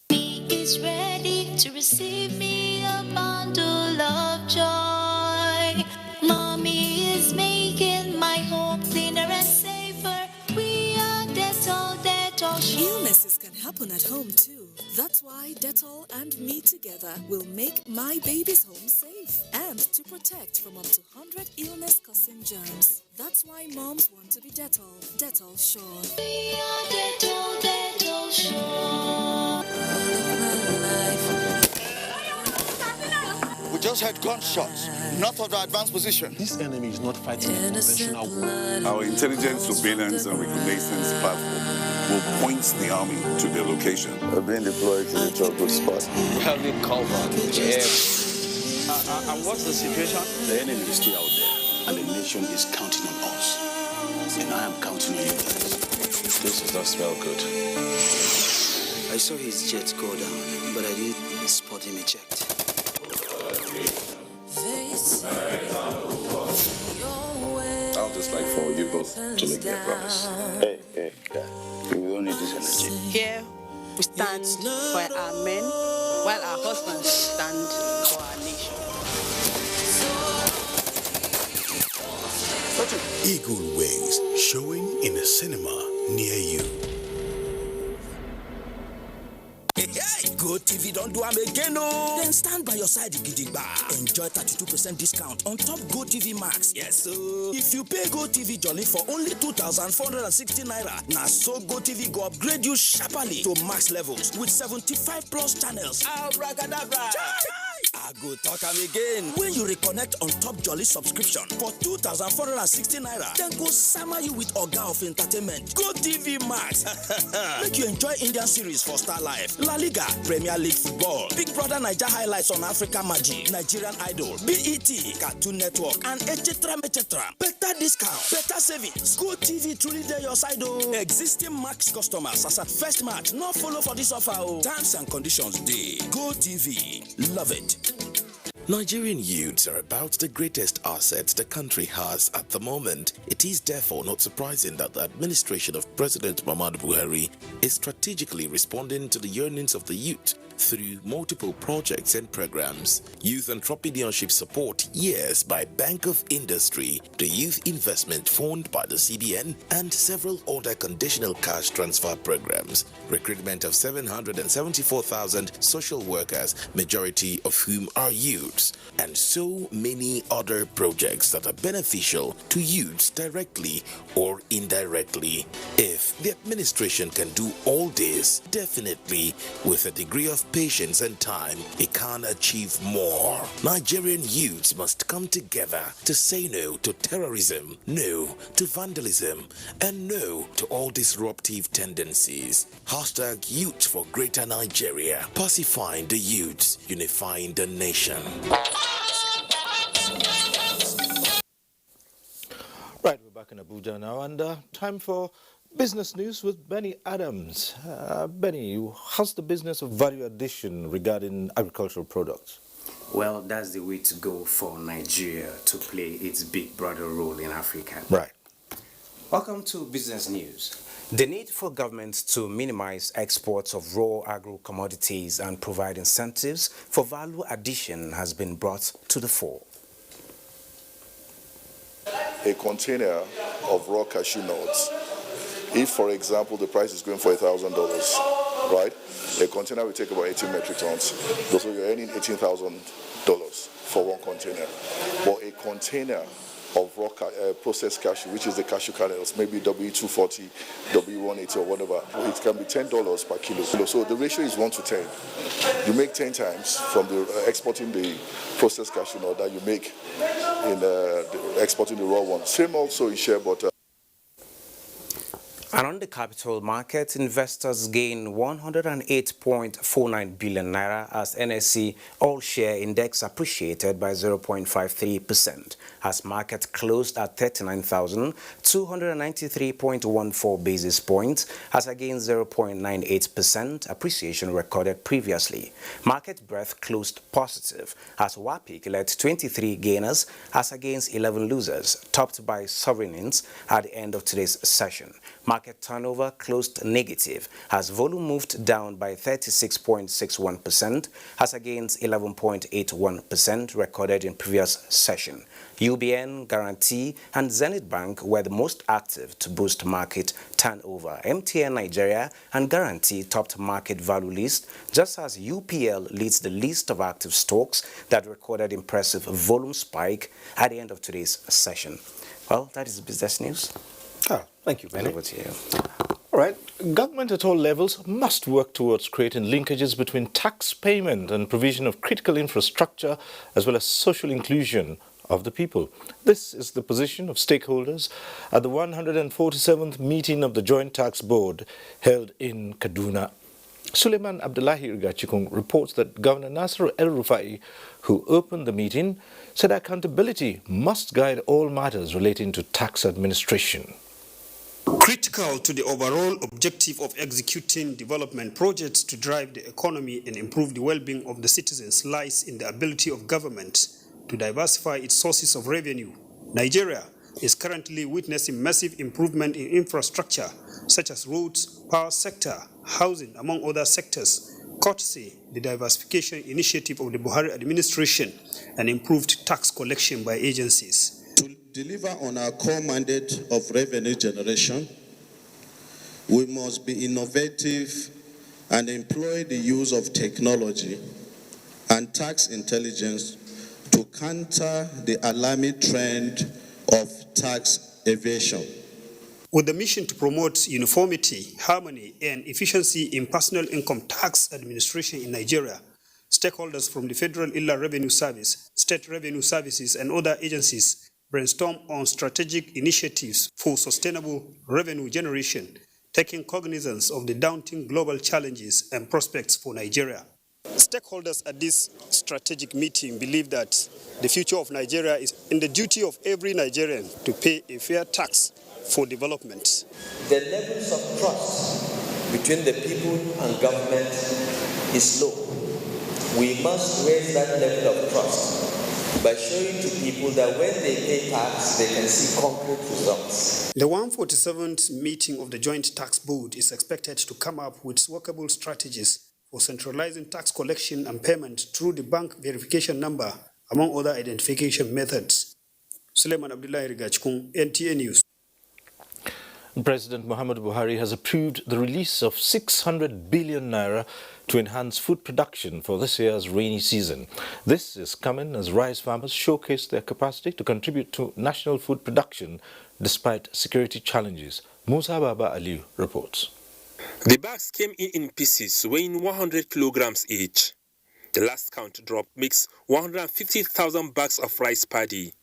He is ready to receive me a bundle of joy. Mommy is making my home cleaner and safer. We are Dettol, Dettol. Illnesses can happen at home too. That's why Dettol and me together will make my baby's home safe and to protect from up to 100 illness-causing germs. That's why moms want to be Dettol. Dettol Sure. We are Dettol, Dettol Sure. We just heard gunshots, north of the advanced position. This enemy is not fighting a conventional war. Our intelligence, surveillance, and reconnaissance platform will point the army to their location. We're being deployed to the trouble spot. We have been covered. And what's the situation? The enemy is still out there, and the nation is counting on us. And I am counting on you guys. This does not smell good. I saw his jet go down, but I did spot him eject. I'll just like for you both to make me a promise. Hey, we don't need this energy. Here we stand for our men, while our husbands stand for our nation. Eagle Wings, showing in a cinema near you. Go TV don't do am again, no. Then stand by your side, gidigba. Enjoy 32% discount on top Go TV Max. Yes, so if you pay Go TV Jolly for only 2,460 naira, now so Go TV go upgrade you sharply to max levels with 75 plus channels. Abracadabra. I go talk am again. When you reconnect on top Jolly subscription for 2,460 naira, then go summer you with Oga of Entertainment. Go TV Max. Make you enjoy Indian series for Star Life, La Liga, Premier League football, Big Brother Niger highlights on Africa Magic, Nigerian Idol, BET, Cartoon Network, and etc. Better discount, better savings. Go TV truly there your side, oh. Existing Max customers as at first match, no follow for this offer, oh. Terms and conditions dey. Go TV, love it. Nigerian youths are about the greatest asset the country has at the moment. It is therefore not surprising that the administration of President Muhammadu Buhari is strategically responding to the yearnings of the youth through multiple projects and programs. Youth entrepreneurship support years by Bank of Industry, the Youth Investment Fund by the CBN, and several other conditional cash transfer programs. Recruitment of 774,000 social workers, majority of whom are youths, and so many other projects that are beneficial to youths directly or indirectly. If the administration can do all this, definitely with a degree of patience and time, it can achieve more. Nigerian youths must come together to say no to terrorism, no to vandalism, and no to all disruptive tendencies. Hashtag Youth for Greater Nigeria. Pacifying the youths, unifying the nation. Right, we're back in Abuja now, and time for business news with Benny Adams. Benny, how's the business of value addition regarding agricultural products? Well, that's the way to go for Nigeria to play its big brother role in Africa. Right. Welcome to Business News. The need for governments to minimize exports of raw agro-commodities and provide incentives for value addition has been brought to the fore. A container of raw cashew nuts, if, for example, the price is going for $1,000, right, a container will take about 18 metric tons. So you're earning $18,000 for one container. But a container of raw processed cashew, which is the cashew kernels, maybe W240, W180 or whatever, it can be $10 per kilo. So the ratio is 1 to 10. You make 10 times from the exporting the processed cashew nut that you make in exporting the raw one. Same also in share butter. And on the capital market, investors gain 108.49 billion naira as NSE all-share index appreciated by 0.53% as market closed at 39,293.14 basis points as against 0.98% appreciation recorded previously. Market breadth closed positive as WAPIC led 23 gainers as against 11 losers, topped by sovereigns at the end of today's session. Market turnover closed negative as volume moved down by 36.61% as against 11.81% recorded in previous session. UBN, Guarantee, and Zenith Bank were the most active to boost market turnover. NTA Nigeria and Guarantee topped market value list, just as UPL leads the list of active stocks that recorded impressive volume spike at the end of today's session. Well, that is business news. Thank you, Benny. Over to you. All right. Government at all levels must work towards creating linkages between tax payment and provision of critical infrastructure as well as social inclusion of the people. This is the position of stakeholders at the 147th meeting of the Joint Tax Board held in Kaduna. Suleiman Abdullahi Rigachikung reports that Governor Nasser El-Rufai, who opened the meeting, said accountability must guide all matters relating to tax administration. Critical to the overall objective of executing development projects to drive the economy and improve the well-being of the citizens lies in the ability of government to diversify its sources of revenue. Nigeria is currently witnessing massive improvement in infrastructure such as roads, power sector, housing, among other sectors, courtesy the diversification initiative of the Buhari administration and improved tax collection by agencies. To deliver on our core mandate of revenue generation, we must be innovative and employ the use of technology and tax intelligence to counter the alarming trend of tax evasion. With the mission to promote uniformity, harmony, and efficiency in personal income tax administration in Nigeria, stakeholders from the Federal Inland Revenue Service, state revenue services, and other agencies brainstorm on strategic initiatives for sustainable revenue generation, taking cognizance of the daunting global challenges and prospects for Nigeria. Stakeholders at this strategic meeting believe that the future of Nigeria is in the duty of every Nigerian to pay a fair tax for development. The levels of trust between the people and government is low. We must raise that level of trust by showing to people that when they pay tax, they can see concrete results. The 147th meeting of the Joint Tax Board is expected to come up with workable strategies for centralizing tax collection and payment through the bank verification number, among other identification methods. Suleiman Abdullahi Rigachkun, NTA News. President Muhammadu Buhari has approved the release of 600 billion naira to enhance food production for this year's rainy season. This is coming as rice farmers showcase their capacity to contribute to national food production despite security challenges. Musa Baba Aliu reports. The bags came in pieces weighing 100 kilograms each. The last count drop makes 150,000 bags of rice paddy.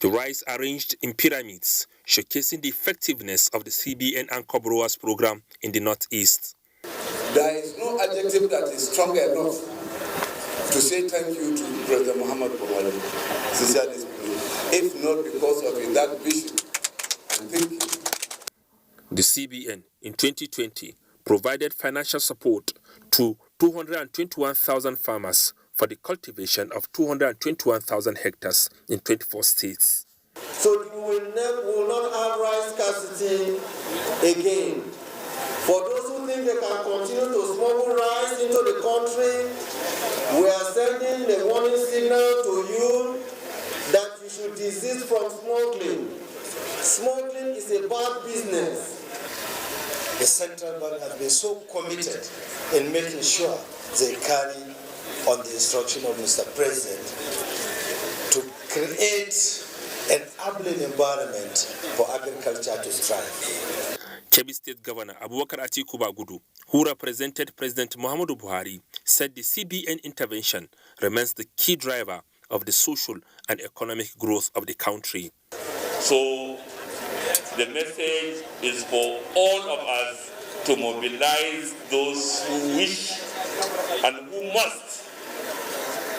The rice arranged in pyramids, showcasing the effectiveness of the CBN and Growers program in the Northeast. There is no adjective that is strong enough to say thank you to President Muhammad Buhari, sincerely speaking, if not because of that vision and thinking. The CBN in 2020 provided financial support to 221,000 farmers for the cultivation of 221,000 hectares in 24 states. So we will not have rice scarcity again. For those who think they can continue to smuggle rice into the country, we are sending a warning signal to you that you should desist from smuggling. Smuggling is a bad business. The central bank has been so committed in making sure they carry on the instruction of Mr. President to create an enabling environment for agriculture to thrive. Kebbi State Governor Abubakar Atiku Bagudu, who represented President Muhammadu Buhari, said the CBN intervention remains the key driver of the social and economic growth of the country. So the message is for all of us to mobilize those who wish and who must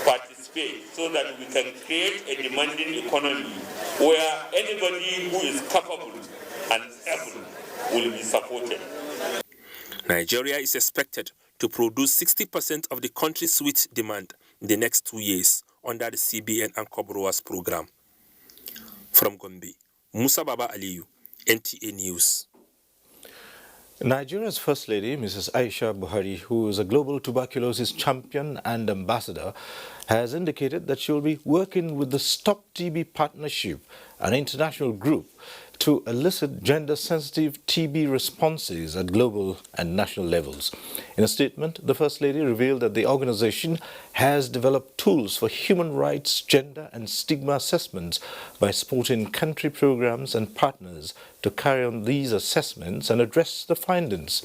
participate so that we can create a demanding economy where anybody who is capable and able will be supported. Nigeria is expected to produce 60% of the country's wheat demand in the next 2 years under the CBN and Growers program. From Gombe, Musa Baba Aliyu, NTA News. Nigeria's First Lady, Mrs. Aisha Buhari, who is a global tuberculosis champion and ambassador, has indicated that she will be working with the Stop TB Partnership, an international group, to elicit gender-sensitive TB responses at global and national levels. In a statement, the First Lady revealed that the organization has developed tools for human rights, gender and stigma assessments by supporting country programs and partners to carry on these assessments and address the findings.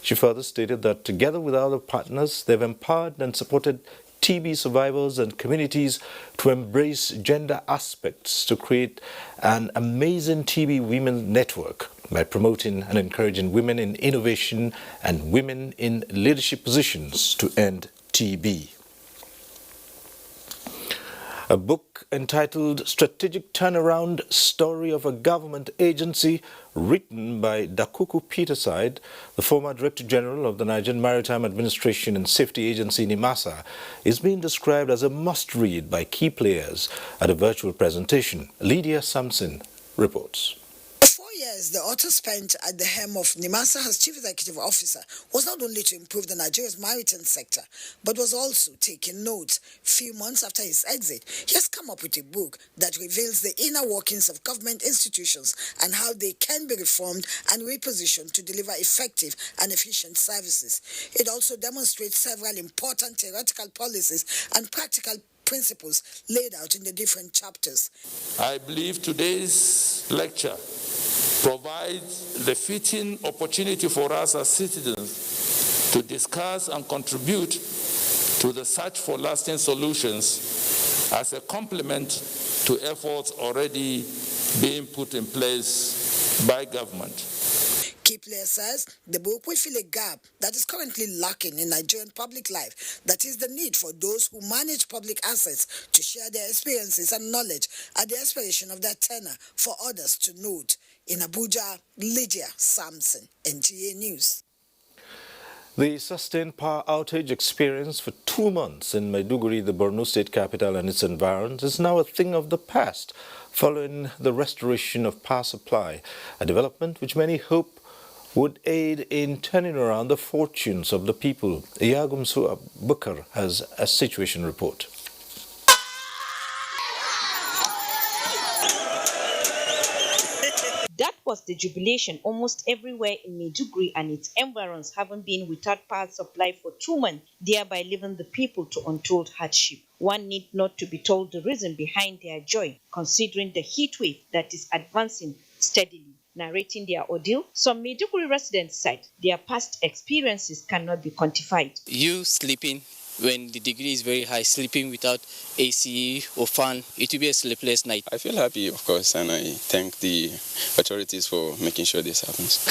She further stated that together with other partners, they've empowered and supported TB survivors and communities to embrace gender aspects to create an amazing TB women network by promoting and encouraging women in innovation and women in leadership positions to end TB. A book entitled Strategic Turnaround Story of a Government Agency, written by Dakuku Peterside, the former Director General of the Nigerian Maritime Administration and Safety Agency NIMASA, is being described as a must-read by key players at a virtual presentation. Lydia Sampson reports. 4 years the author spent at the helm of NIMASA as Chief Executive Officer was not only to improve the Nigeria's maritime sector, but was also taking notes. Few months after his exit, he has come up with a book that reveals the inner workings of government institutions and how they can be reformed and repositioned to deliver effective and efficient services. It also demonstrates several important theoretical policies and practical principles laid out in the different chapters. I believe today's lecture provides the fitting opportunity for us as citizens to discuss and contribute to the search for lasting solutions as a complement to efforts already being put in place by government. Kipler says the book will fill a gap that is currently lacking in Nigerian public life, that is the need for those who manage public assets to share their experiences and knowledge at the expiration of their tenure for others to note. In Abuja, Lydia Sampson, NTA News. The sustained power outage experienced for 2 months in Maiduguri, the Borno state capital, and its environs is now a thing of the past following the restoration of power supply, a development which many hope would aid in turning around the fortunes of the people. Iyagumsu Abubakar has a situation report. That was the jubilation almost everywhere in Maiduguri and its environs, having been without power supply for 2 months, thereby leaving the people to untold hardship. One need not to be told the reason behind their joy, considering the heat wave that is advancing steadily. Narrating their ordeal, some Maiduguri residents said their past experiences cannot be quantified. You sleeping when the degree is very high, sleeping without AC or fan, it will be a sleepless night. I feel happy, of course, and I thank the authorities for making sure this happens.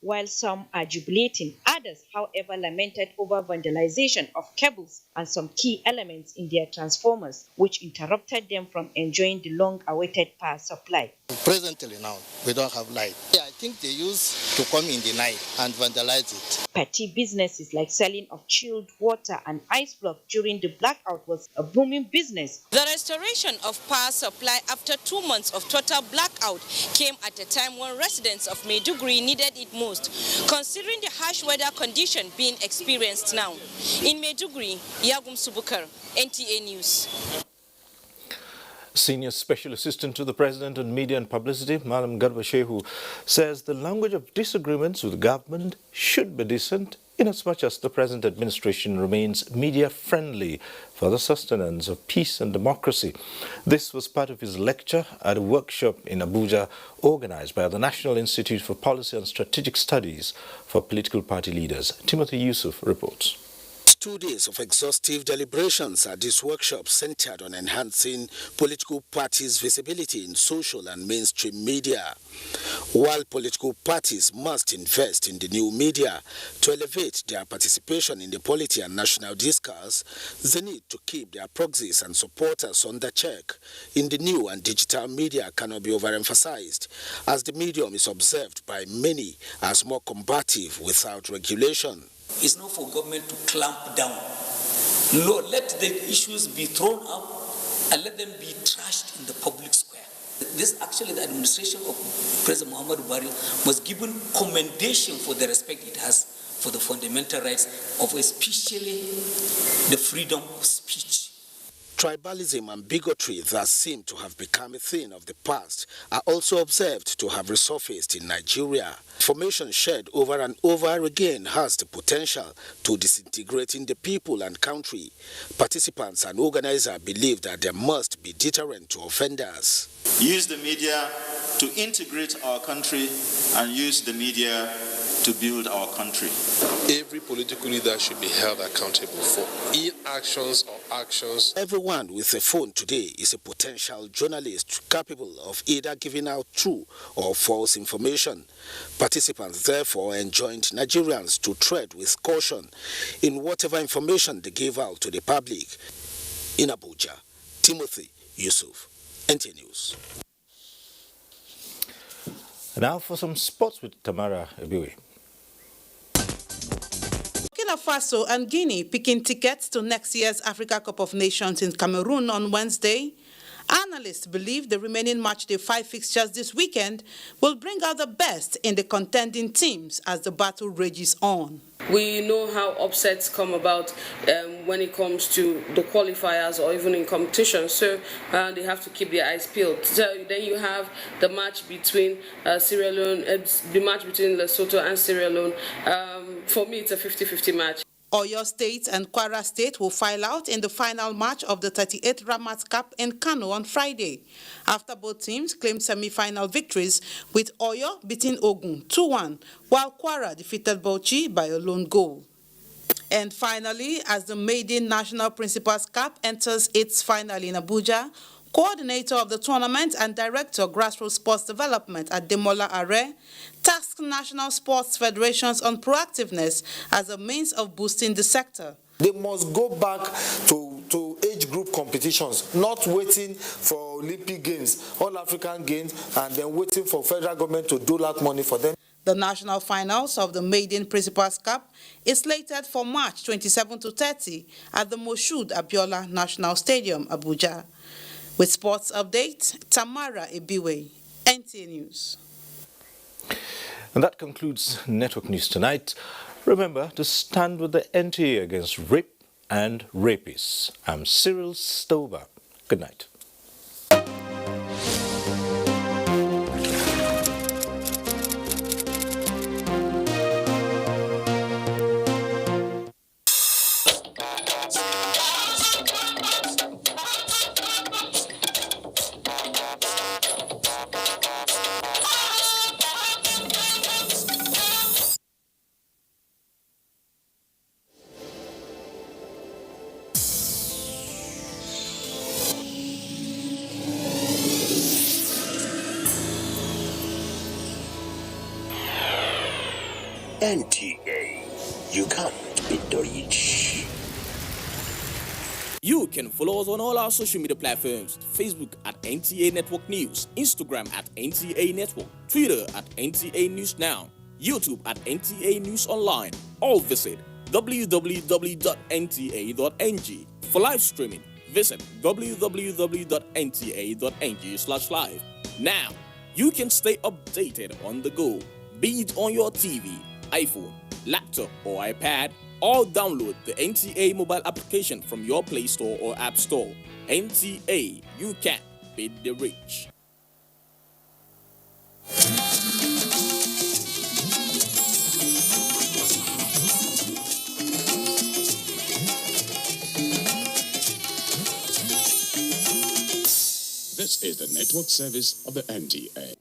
While some are jubilating, others, however, lamented over vandalization of cables and some key elements in their transformers, which interrupted them from enjoying the long-awaited power supply. Presently now, we don't have light. I think they used to come in the night and vandalize it. Petty businesses like selling of chilled water and ice block during the blackout was a booming business. The restoration of power supply after 2 months of total blackout came at a time when residents of Maiduguri needed it most, considering the harsh weather condition being experienced now. In Maiduguri, Iyagumsu Abubakar, NTA News. Senior Special Assistant to the President on Media and Publicity, Madam Garba Shehu, says the language of disagreements with government should be decent inasmuch as the present administration remains media-friendly for the sustenance of peace and democracy. This was part of his lecture at a workshop in Abuja organized by the National Institute for Policy and Strategic Studies for Political Party Leaders. Timothy Yusuf reports. 2 days of exhaustive deliberations at this workshop centered on enhancing political parties' visibility in social and mainstream media. While political parties must invest in the new media to elevate their participation in the polity and national discourse, the need to keep their proxies and supporters under check in the new and digital media cannot be overemphasized, as the medium is observed by many as more combative without regulation. It's not for government to clamp down. Lord, let the issues be thrown up and let them be trashed in the public square. This actually, the administration of President Muhammadu Buhari was given commendation for the respect it has for the fundamental rights of especially the freedom of speech. Tribalism and bigotry that seem to have become a thing of the past are also observed to have resurfaced in Nigeria. Information shared over and over again has the potential to disintegrating the people and country. Participants and organizers believe that there must be deterrent to offenders. Use the media to integrate our country and use the media to build our country. Every political leader should be held accountable for inactions or actions. Everyone with a phone today is a potential journalist capable of either giving out true or false information. Participants therefore enjoined Nigerians to tread with caution in whatever information they give out to the public. In Abuja, Timothy Yusuf, NTA News. Now for some sports with Tamara Ebiwe. Burkina Faso and Guinea picking tickets to next year's Africa Cup of Nations in Cameroon on Wednesday. Analysts believe the remaining matchday 5 fixtures this weekend will bring out the best in the contending teams as the battle rages on. We know how upsets come about when it comes to the qualifiers or even in competition, so they have to keep their eyes peeled. So then you have the match between Sierra Leone, the match between Lesotho and Sierra Leone. For me, it's a 50-50 match. Oyo State and Kwara State will file out in the final match of the 38th Ramat Cup in Kano on Friday, after both teams claimed semi-final victories, with Oyo beating Ogun 2-1, while Kwara defeated Bauchi by a lone goal. And finally, as the maiden National Principals Cup enters its final in Abuja, coordinator of the tournament and director of grassroots sports development at Demola Are tasked national sports federations on proactiveness as a means of boosting the sector. They must go back to age group competitions, not waiting for Olympic Games, All African Games, and then waiting for federal government to dole out money for them. The national finals of the maiden Principals Cup is slated for March 27 to 30 at the Moshood Abiola National Stadium, Abuja. With sports update, Tamara Ebiwe, NTA News. And that concludes Network News tonight. Remember to stand with the NTA against rape and rapists. I'm Cyril Stover. Good night. NTA, you can't beat the rich. You can follow us on all our social media platforms: Facebook at NTA Network News, Instagram at NTA Network, Twitter at NTA News Now, YouTube at NTA News Online, or visit www.nta.ng. For live streaming, visit www.nta.ng/live. Now, you can stay updated on the go, be it on your TV, iPhone, laptop, or iPad, or download the NTA mobile application from your Play Store or App Store. NTA, you can beat the rich. This is the network service of the NTA.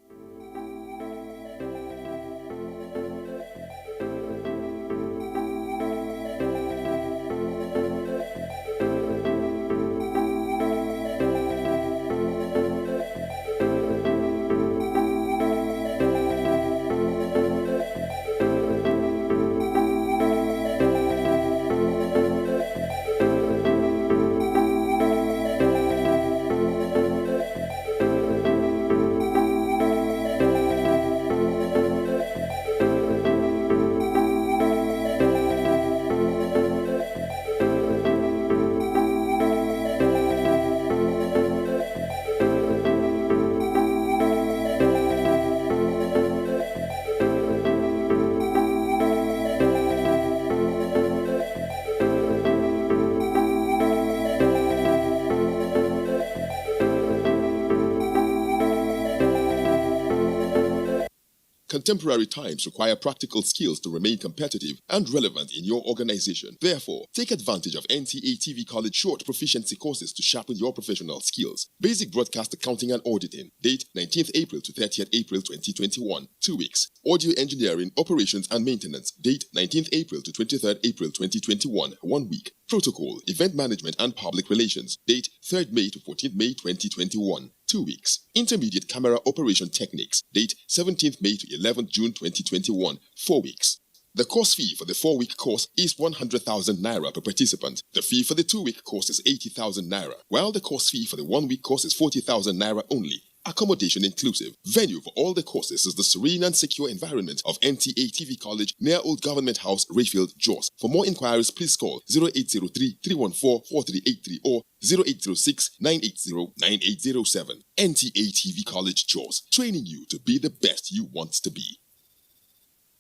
Contemporary times require practical skills to remain competitive and relevant in your organization. Therefore, take advantage of NTA TV College short proficiency courses to sharpen your professional skills. Basic Broadcast Accounting and Auditing. Date 19th April to 30th April 2021. 2 weeks. Audio Engineering, Operations and Maintenance. Date 19th April to 23rd April 2021. 1 week. Protocol, Event Management and Public Relations. Date 3rd May to 14th May 2021. 2 weeks. Intermediate Camera Operation Techniques. Date 17th May to 11th June 2021. 4 weeks. The course fee for the 4-week course is 100,000 naira per participant. The fee for the 2-week course is 80,000 naira, while the course fee for the 1-week course is 40,000 naira only. Accommodation inclusive. Venue for all the courses is the serene and secure environment of NTA TV College near Old Government House, Rayfield, Jos. For more inquiries, please call 0803-314-4383 or 0806-980-9807. NTA TV College, Jos. Training you to be the best you want to be.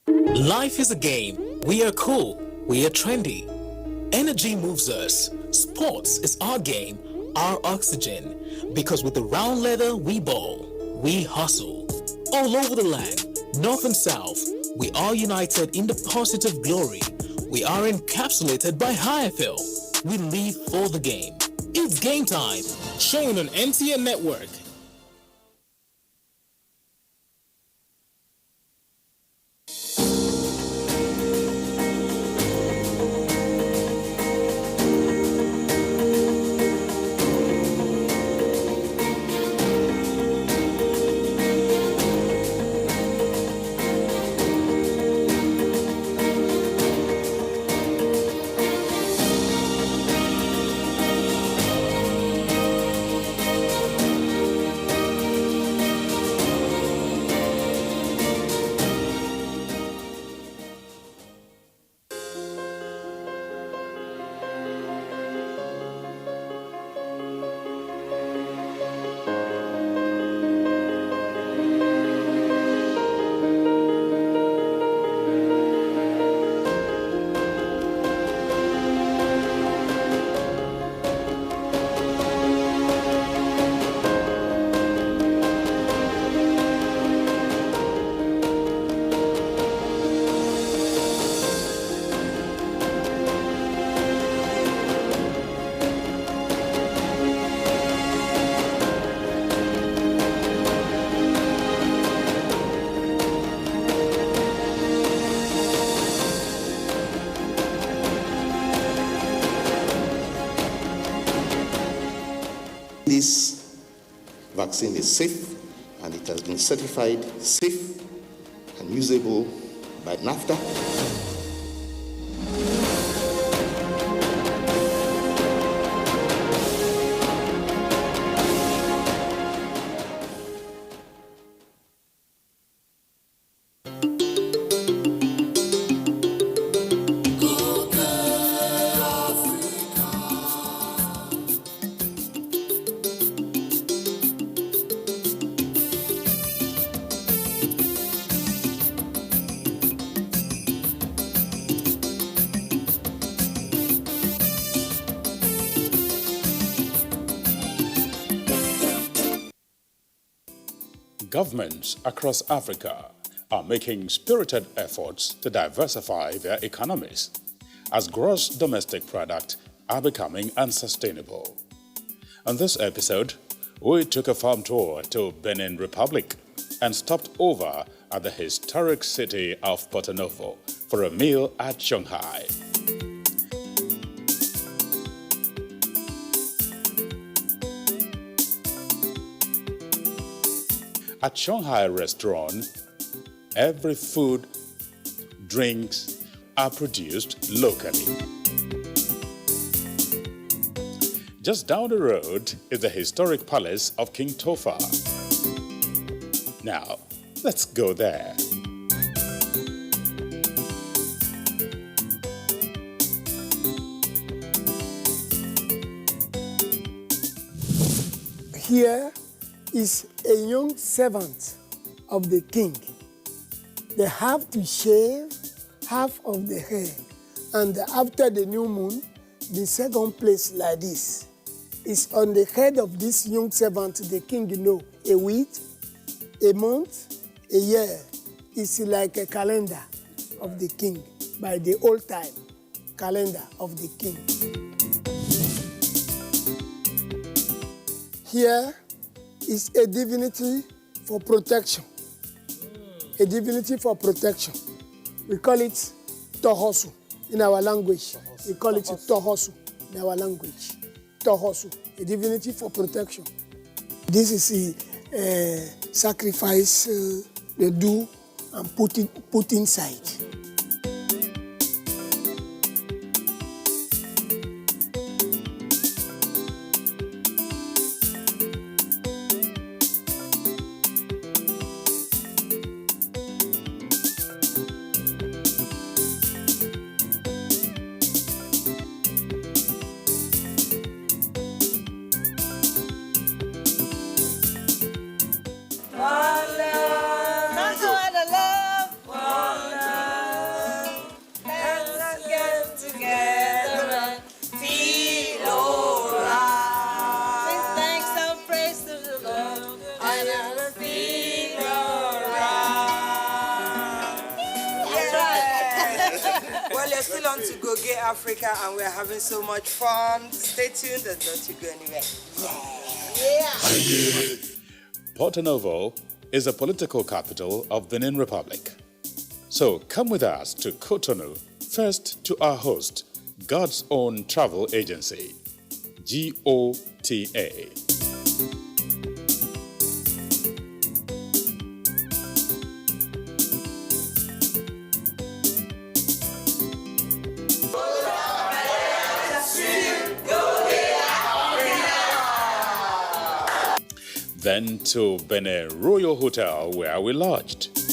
Life is a game. We are cool. We are trendy. Energy moves us. Sports is our game, our oxygen. Because with the round leather we ball, we hustle. All over the land, north and south, we are united in the positive glory. We are encapsulated by HIFL. We live for the game. It's game time. Shown on NTA Network. this vaccine is safe and it has been certified safe and usable by NITDA. Governments across Africa are making spirited efforts to diversify their economies as gross domestic products are becoming unsustainable. On this episode, we took a farm tour to Benin Republic and stopped over at the historic city of Porto Novo for a meal at Shanghai. At Shanghai restaurant, every food, drinks are produced locally. Just down the road is the historic palace of King Tofa. Now, let's go there. Here is a young servant of the king. They have to shave half of the hair, and after the new moon, the second place like this is on the head of this young servant. The king know a week, a month, a year. It's like a calendar of the king by the old time calendar of the king. Here is a divinity for protection. A divinity for protection. We call it Tohosu in our language. We call it Tohosu in our language. Tohosu, a divinity for protection. This is a sacrifice they do and put inside. Africa, and we're having so much fun. Stay tuned and don't you go anywhere. Porto Novo is the political capital of Benin Republic. So come with us to Cotonou, first to our host, God's own travel agency, GOTA. Then to Benin Royal Hotel, where we lodged.